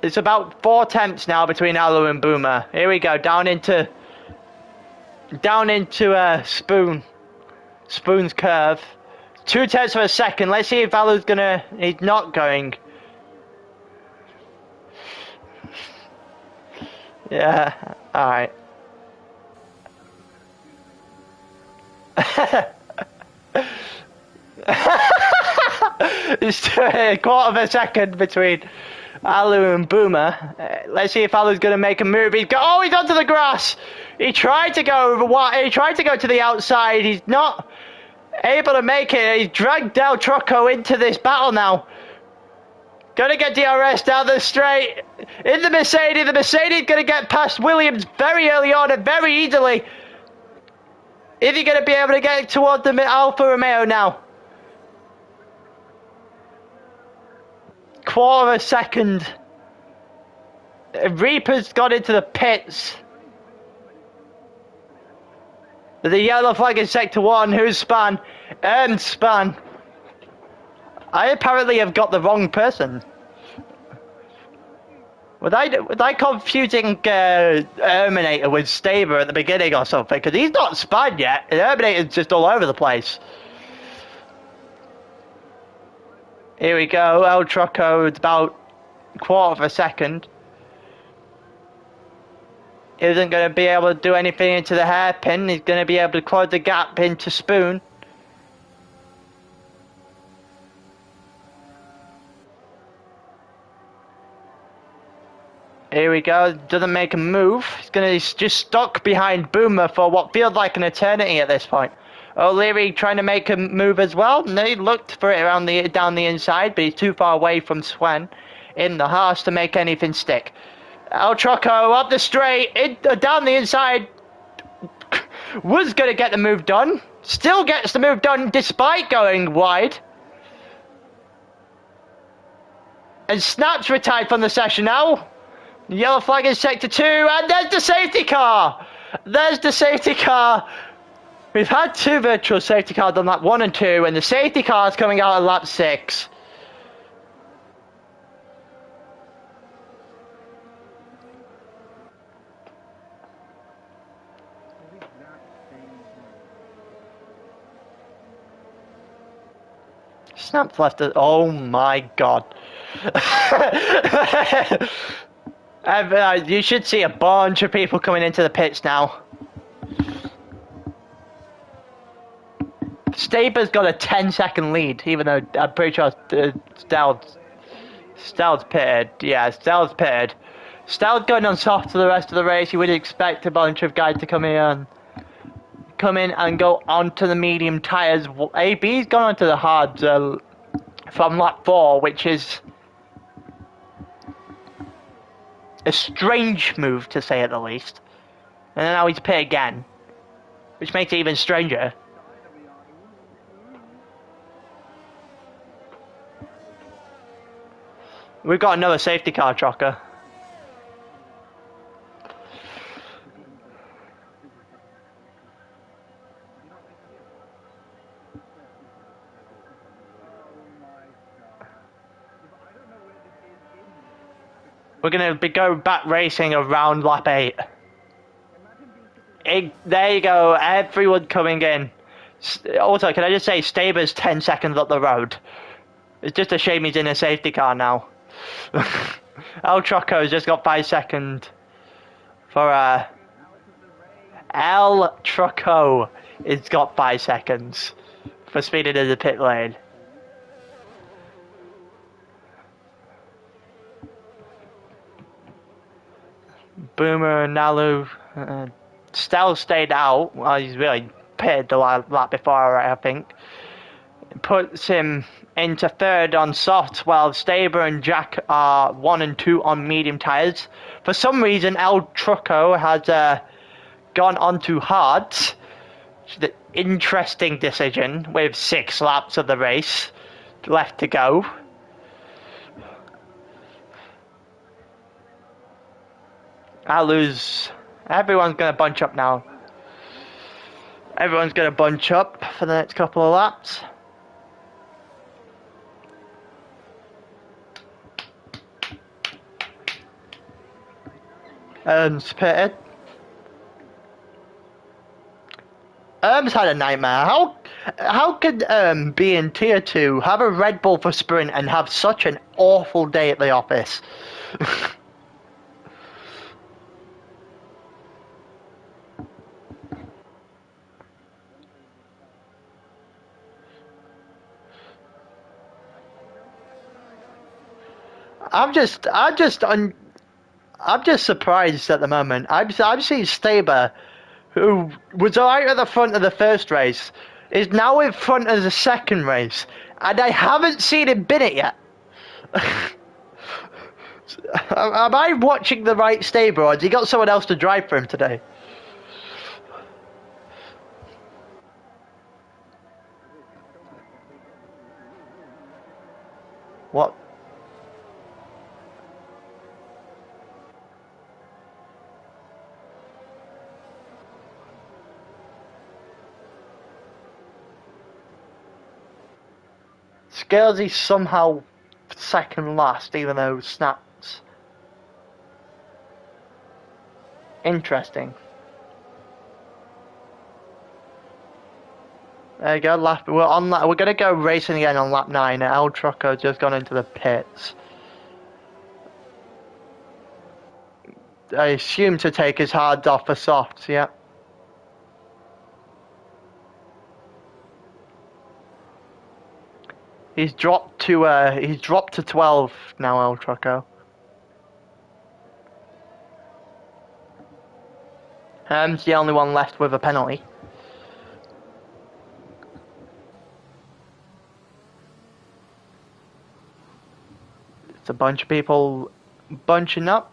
It's about 4 tenths now between Alu and Boomer. Here we go, down into Spoon's curve. 0.2 of a second. Let's see if Alu's gonna. He's not going. Yeah, alright. It's a 1/4 of a second between Alu and Boomer. Let's see if Alu's going to make a move. He's onto the grass. He tried to go to the outside. He's not able to make it. He's dragged Del Troco into this battle now. Gonna get DRS down the straight. In the Mercedes. The Mercedes gonna get past Williams very early on and very easily. Is he gonna be able to get towards the Alfa Romeo now? 1/4 of a second. Reaper's got into the pits. The yellow flag in sector 1. Who's spun? Spun. I apparently have got the wrong person. Was I confusing Terminator with Staver at the beginning or something? Because he's not spun yet. Terminator's just all over the place. Here we go. El Troco, it's about 1/4 of a second. Isn't going to be able to do anything into the hairpin. He's going to be able to close the gap into Spoon. Here we go, doesn't make a move. He's just stuck behind Boomer for what feels like an eternity at this point. O'Leary trying to make a move as well. No, he looked for it down the inside, but he's too far away from Swen in the Haas to make anything stick. El Troco up the straight, down the inside. Was going to get the move done. Still gets the move done despite going wide. And Snap's retired from the session now. Yellow flag in sector 2, and there's the safety car! There's the safety car! We've had 2 virtual safety cars on lap 1 and 2, and the safety car is coming out on lap 6. Snap's left it. Oh my god. You should see a bunch of people coming into the pits now. Staber's got a 10-second lead, even though I'm pretty sure Stell's pitted. Yeah, Stell's pitted. Stell's going on soft for the rest of the race. You would expect a bunch of guys to come in and go onto the medium tyres. AB's gone onto the hards from lap 4, which is a strange move, to say at the least. And then now he's pit again, which makes it even stranger. We've got another safety car, Trocker. We're going to go back racing around lap 8. There you go, everyone coming in. Also, can I just say, Staber's 10 seconds up the road. It's just a shame he's in a safety car now. El Troco's just got 5 seconds for El Troco has got 5 seconds for speeding in the pit lane. Boomer and Nalu. Stell stayed out. Well, he's really pitted the lap before, I think. Puts him into third on soft, while Staber and Jack are 1 and 2 on medium tyres. For some reason, El Trucco has gone onto hards. The interesting decision with 6 laps of the race left to go. Everyone's going to bunch up now. Everyone's going to bunch up for the next couple of laps. Pitted. Had a nightmare. How could be in tier 2, have a Red Bull for sprint, and have such an awful day at the office? I'm just surprised at the moment. I've seen Staber, who was alright at the front of the first race, is now in front of the second race, and I haven't seen him bin it yet. Am I watching the right Staber, or has he got someone else to drive for him today? What? Scalesy somehow second last, even though Snaps. Interesting. There you go, we're gonna go racing again on lap 9. El Trucco just gone into the pits. I assume to take his hards off for softs, yeah. He's dropped to 12 now, El Trucco. He's the only one left with a penalty. It's a bunch of people bunching up.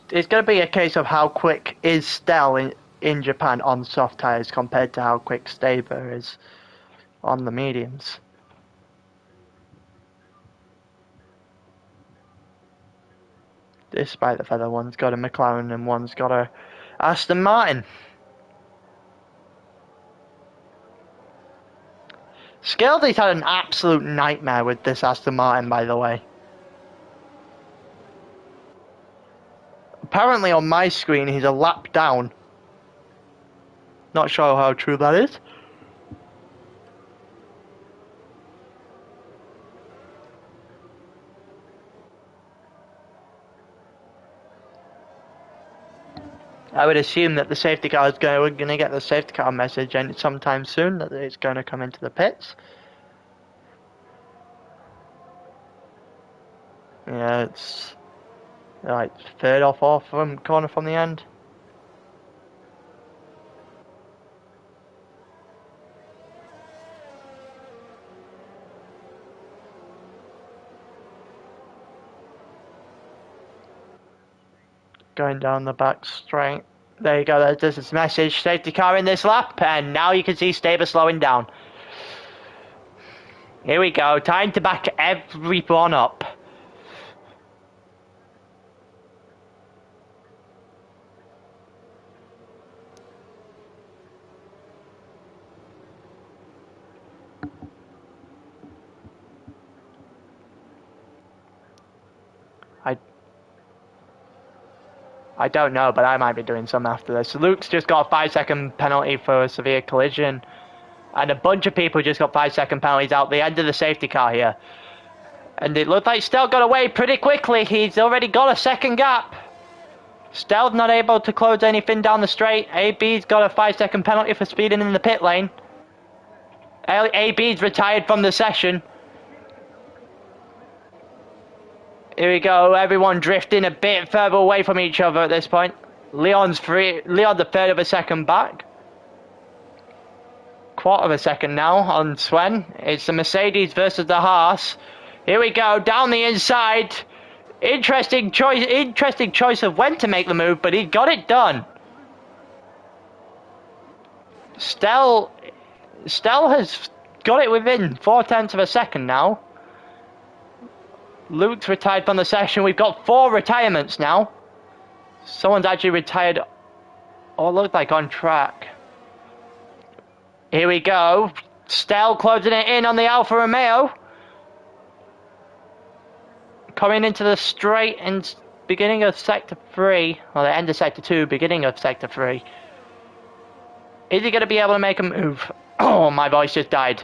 It's going to be a case of how quick is Stell in Japan on soft tyres compared to how quick Staber is on the mediums. Despite the fact that one's got a McLaren and one's got a Aston Martin. Scaldy's had an absolute nightmare with this Aston Martin, by the way. Apparently on my screen he's a lap down. Not sure how true that is. I would assume that the safety car is we're going to get the safety car message and sometime soon that it's going to come into the pits. Yeah, it's like third or fourth from corner from the end. Going down the back straight. There you go, there's this message, safety car in this lap, and now you can see Staber slowing down. Here we go, time to back everyone up. I don't know, but I might be doing some after this. Luke's just got a 5-second penalty for a severe collision. And a bunch of people just got 5-second penalties out the end of the safety car here. And it looked like Stell got away pretty quickly. He's already got a second gap. Stell's not able to close anything down the straight. AB's got a 5-second penalty for speeding in the pit lane. AB's retired from the session. Here we go, everyone drifting a bit further away from each other at this point. Leon's free. Leon the third of a second back. Quarter of a second now on Sven. It's the Mercedes versus the Haas. Here we go, down the inside. Interesting choice of when to make the move, but he got it done. Stell has got it within 0.4 of a second now. Luke's retired from the session. We've got 4 retirements now. Someone's actually retired. Oh, it looked like on track. Here we go. Stell closing it in on the Alfa Romeo. Coming into the straight and beginning of sector 3. Well, the end of sector 2, beginning of sector 3. Is he going to be able to make a move? Oh, my voice just died.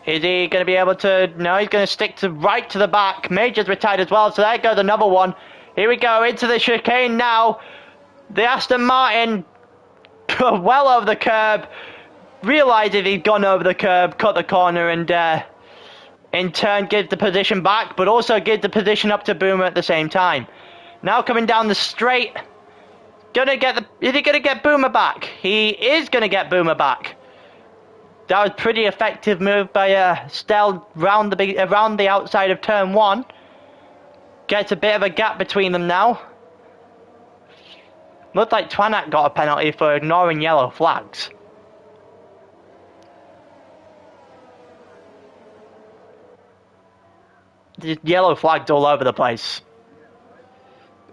Is he going to be able to... No, he's going to stick to right to the back. Major's retired as well, so there goes another one. Here we go, into the chicane now. The Aston Martin, well over the curb. Realises he's gone over the curb, cut the corner, and in turn gives the position back, but also gives the position up to Boomer at the same time. Now coming down the straight. Is he going to get Boomer back? He is going to get Boomer back. That was a pretty effective move by Stell around the outside of turn 1. Gets a bit of a gap between them now. Looked like Twanak got a penalty for ignoring yellow flags. There's yellow flags all over the place.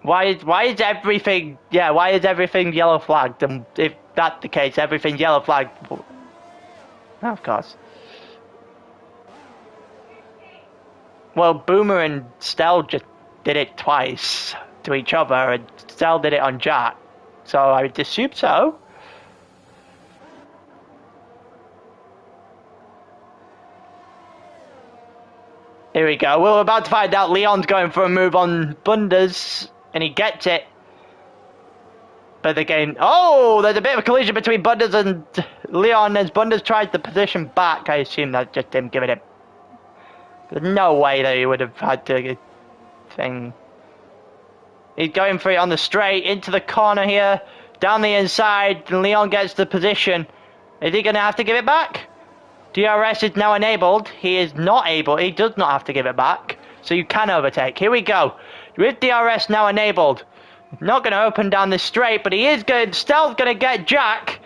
Why is everything yellow flagged? And if that's the case, everything's yellow flagged. Oh, of course. Well, Boomer and Stell just did it twice to each other, and Stell did it on Jack. So I would assume so. Here we go. We're about to find out. Leon's going for a move on Bunders, and he gets it. But the game... Oh, there's a bit of a collision between Bunders and Leon as Bunders tried the position back. I assume that's just him giving it... There's no way that he would have had to... thing. He's going for it on the straight, into the corner here, down the inside, and Leon gets the position. Is he going to have to give it back? DRS is now enabled. He is not able, he does not have to give it back, so you can overtake. Here we go. With DRS now enabled, not going to open down this straight, but he is going. Stell's going to get Jack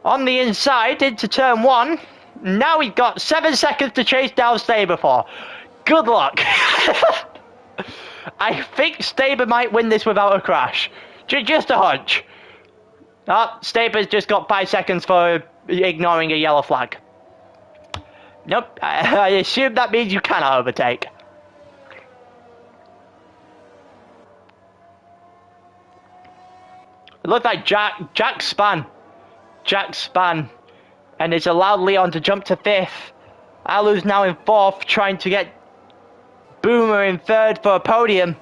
on the inside into turn 1. Now he's got 7 seconds to chase down Staber for. Good luck. I think Staber might win this without a crash. Just a hunch. Oh, Staber's just got 5 seconds for ignoring a yellow flag. Nope, I assume that means you cannot overtake. It looked like Jack span. And it's allowed Leon to jump to 5th. Alu's now in 4th, trying to get Boomer in 3rd for a podium.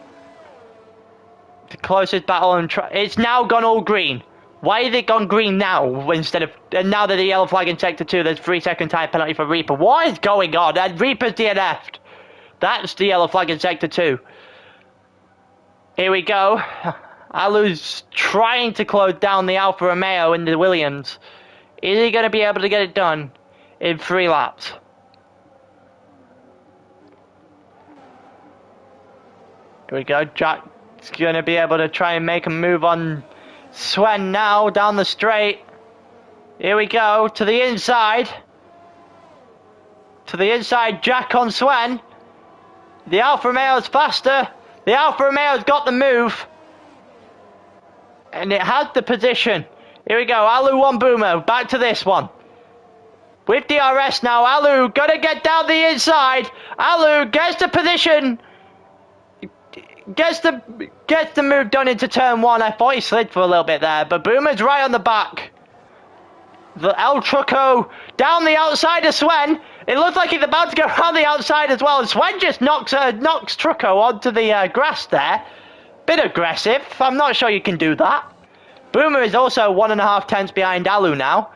the closest battle and it's now gone all green. Why has it gone green now instead of... And now that the yellow flag in Sector 2, there's 3-second time penalty for Reaper. What is going on? And Reaper's DNF'd. That's the yellow flag in Sector 2. Here we go. Alu's trying to close down the Alfa Romeo in the Williams. Is he going to be able to get it done in 3 laps? Here we go. Jack's going to be able to try and make a move on Sven now down the straight. Here we go. To the inside. To the inside. Jack on Sven. The Alfa Romeo's faster. The Alfa Romeo's got the move. And it has the position. Here we go. Alu on Boomer. Back to this one. With DRS now. Alu gonna get down the inside. Alu gets the position. Gets the move done into turn 1. I thought he slid for a little bit there. But Boomer's right on the back. The El Trucco down the outside of Sven. It looks like he's about to go around the outside as well. And Sven just knocks Trucco onto the grass there. Bit aggressive. I'm not sure you can do that. Boomer is also 1.5 tenths behind Alu now.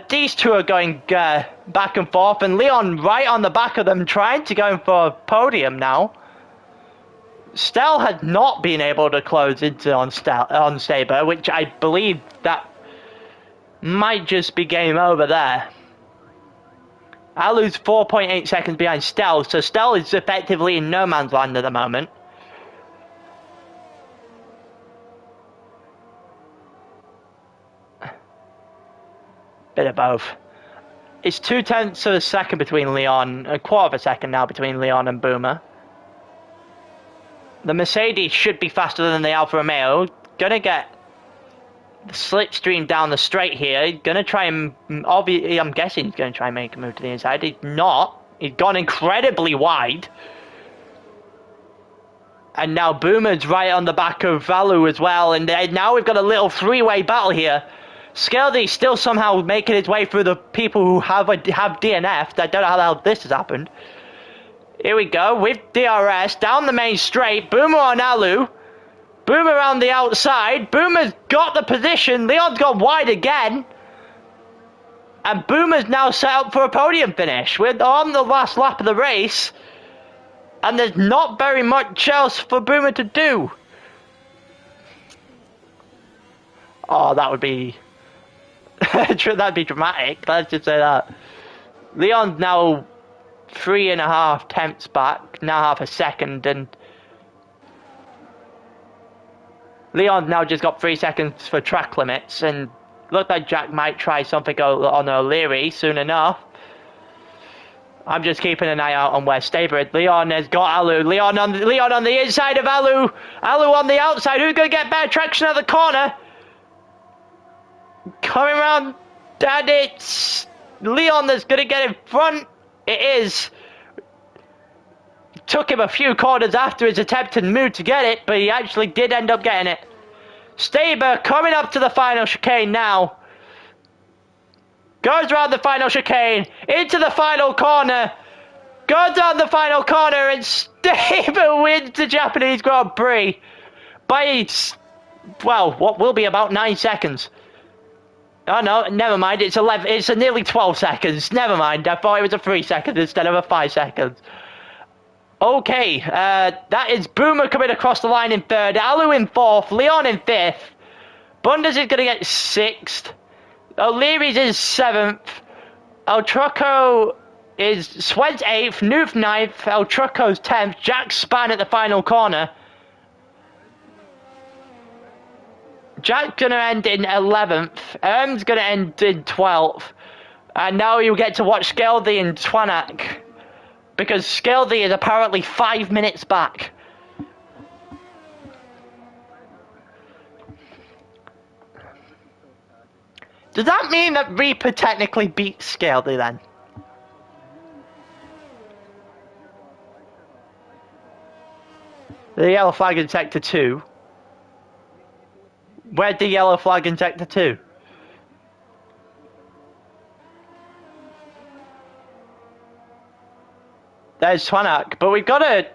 These two are going back and forth. And Leon right on the back of them trying to go for a podium now. Stell had not been able to close into on Saber, which I believe that might just be game over there. Alu's 4.8 seconds behind Stell, so Stell is effectively in no man's land at the moment. Bit of both. It's 0.2 of a second between Leon, a quarter of a second now between Leon and Boomer. The Mercedes should be faster than the Alfa Romeo. Gonna get the slipstream down the straight here. Gonna try and... I'm guessing he's gonna try and make a move to the inside. He's not. He's gone incredibly wide. And now Boomer's right on the back of Alu as well. And now we've got a little 3-way battle here. Skeldy's still somehow making his way through the people who have DNF'd. I don't know how the hell this has happened. Here we go, with DRS, down the main straight, Boomer on Alu, Boomer around the outside, Boomer's got the position, Leon's gone wide again, and Boomer's now set up for a podium finish. We're on the last lap of the race, and there's not very much else for Boomer to do. Oh, that would be... that'd be dramatic, let's just say that. Leon's now 3.5 tenths back, now half a second, and Leon's now just got 3 seconds for track limits, and look like Jack might try something on O'Leary soon enough. I'm just keeping an eye out on where Staber is. Leon has got Alu. Leon on the inside of Alu. Alu on the outside. Who's going to get better traction at the corner? Coming around, and it's Leon that's going to get in front. It is. Took him a few corners after his attempted move to get it, but he actually did end up getting it. Staber coming up to the final chicane now. Goes around the final chicane, into the final corner. Goes down the final corner, and Staber wins the Japanese Grand Prix by, well, what will be about 9 seconds. Oh no, never mind, it's 11, it's nearly 12 seconds, never mind, I thought it was a 3 seconds instead of a 5 seconds. Okay, that is Boomer coming across the line in 3rd, Alu in 4th, Leon in 5th, Bundes is going to get 6th, O'Leary's is 7th, El Trucco is Swen's 8th, Noof 9th, El Trucco's 10th, Jack Span at the final corner. Jack's going to end in 11th, Erm's going to end in 12th, and now you get to watch Skeldy and Twanak, because Skeldy is apparently 5 minutes back. Does that mean that Reaper technically beat Skeldy then? The yellow flag in Sector 2. Where'd the yellow flag in Sector 2? There's Twanak, but we've got a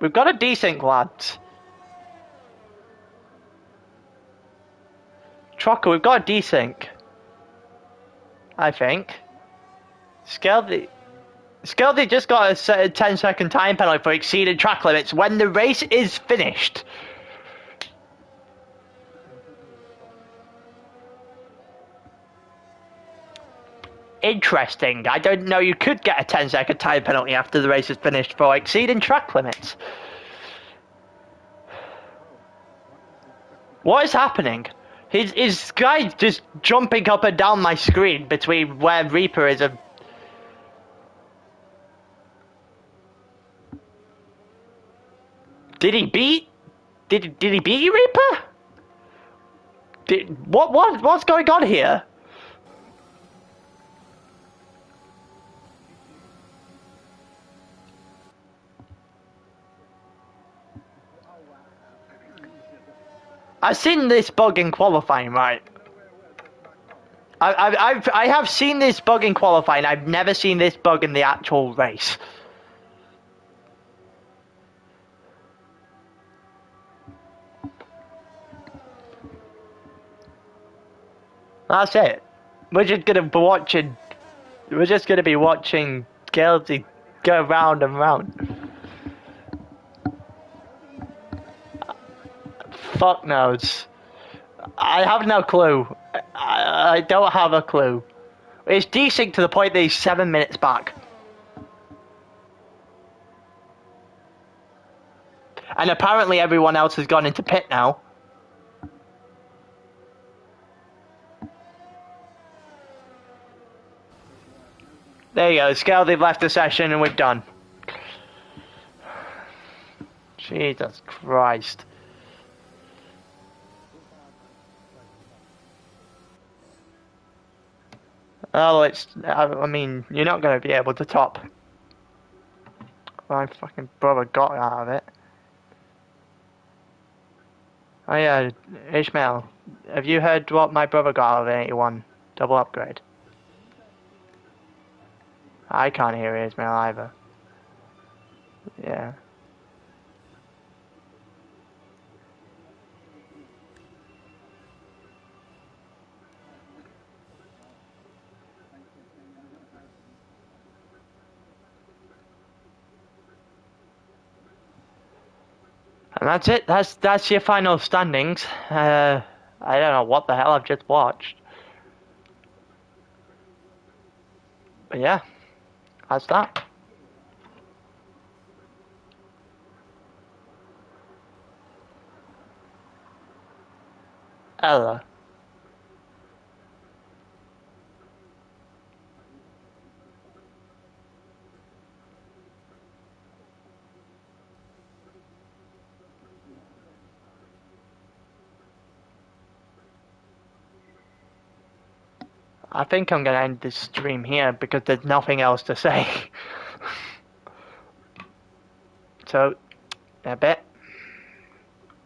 desync, lads. Trucker, we've got a desync. I think. Skeldy just got a 10-second time penalty for exceeding track limits when the race is finished. Interesting. I don't know you could get a 10-second time penalty after the race is finished for exceeding track limits. What is happening? His guy's just jumping up and down my screen between where Reaper is and... Did he beat you, Reaper? What's going on here? I've seen this bug in qualifying, right? I have seen this bug in qualifying. I've never seen this bug in the actual race. That's it. We're just gonna be watching Gelsey go round and round. Fuck knows. I have no clue. I don't have a clue. It's desync to the point that he's 7 minutes back. And apparently everyone else has gone into pit now. There you go, Scale, they've left the session and we're done. Jesus Christ. Oh, I mean, you're not going to be able to top. My fucking brother got out of it. Oh yeah, Ishmael, have you heard what my brother got out of the 81 double upgrade? I can't hear Ishmael either. Yeah. And that's it. That's your final standings. I don't know what the hell I've just watched. But yeah, that's that. Ella. I think I'm gonna end this stream here because there's nothing else to say. So, a bit.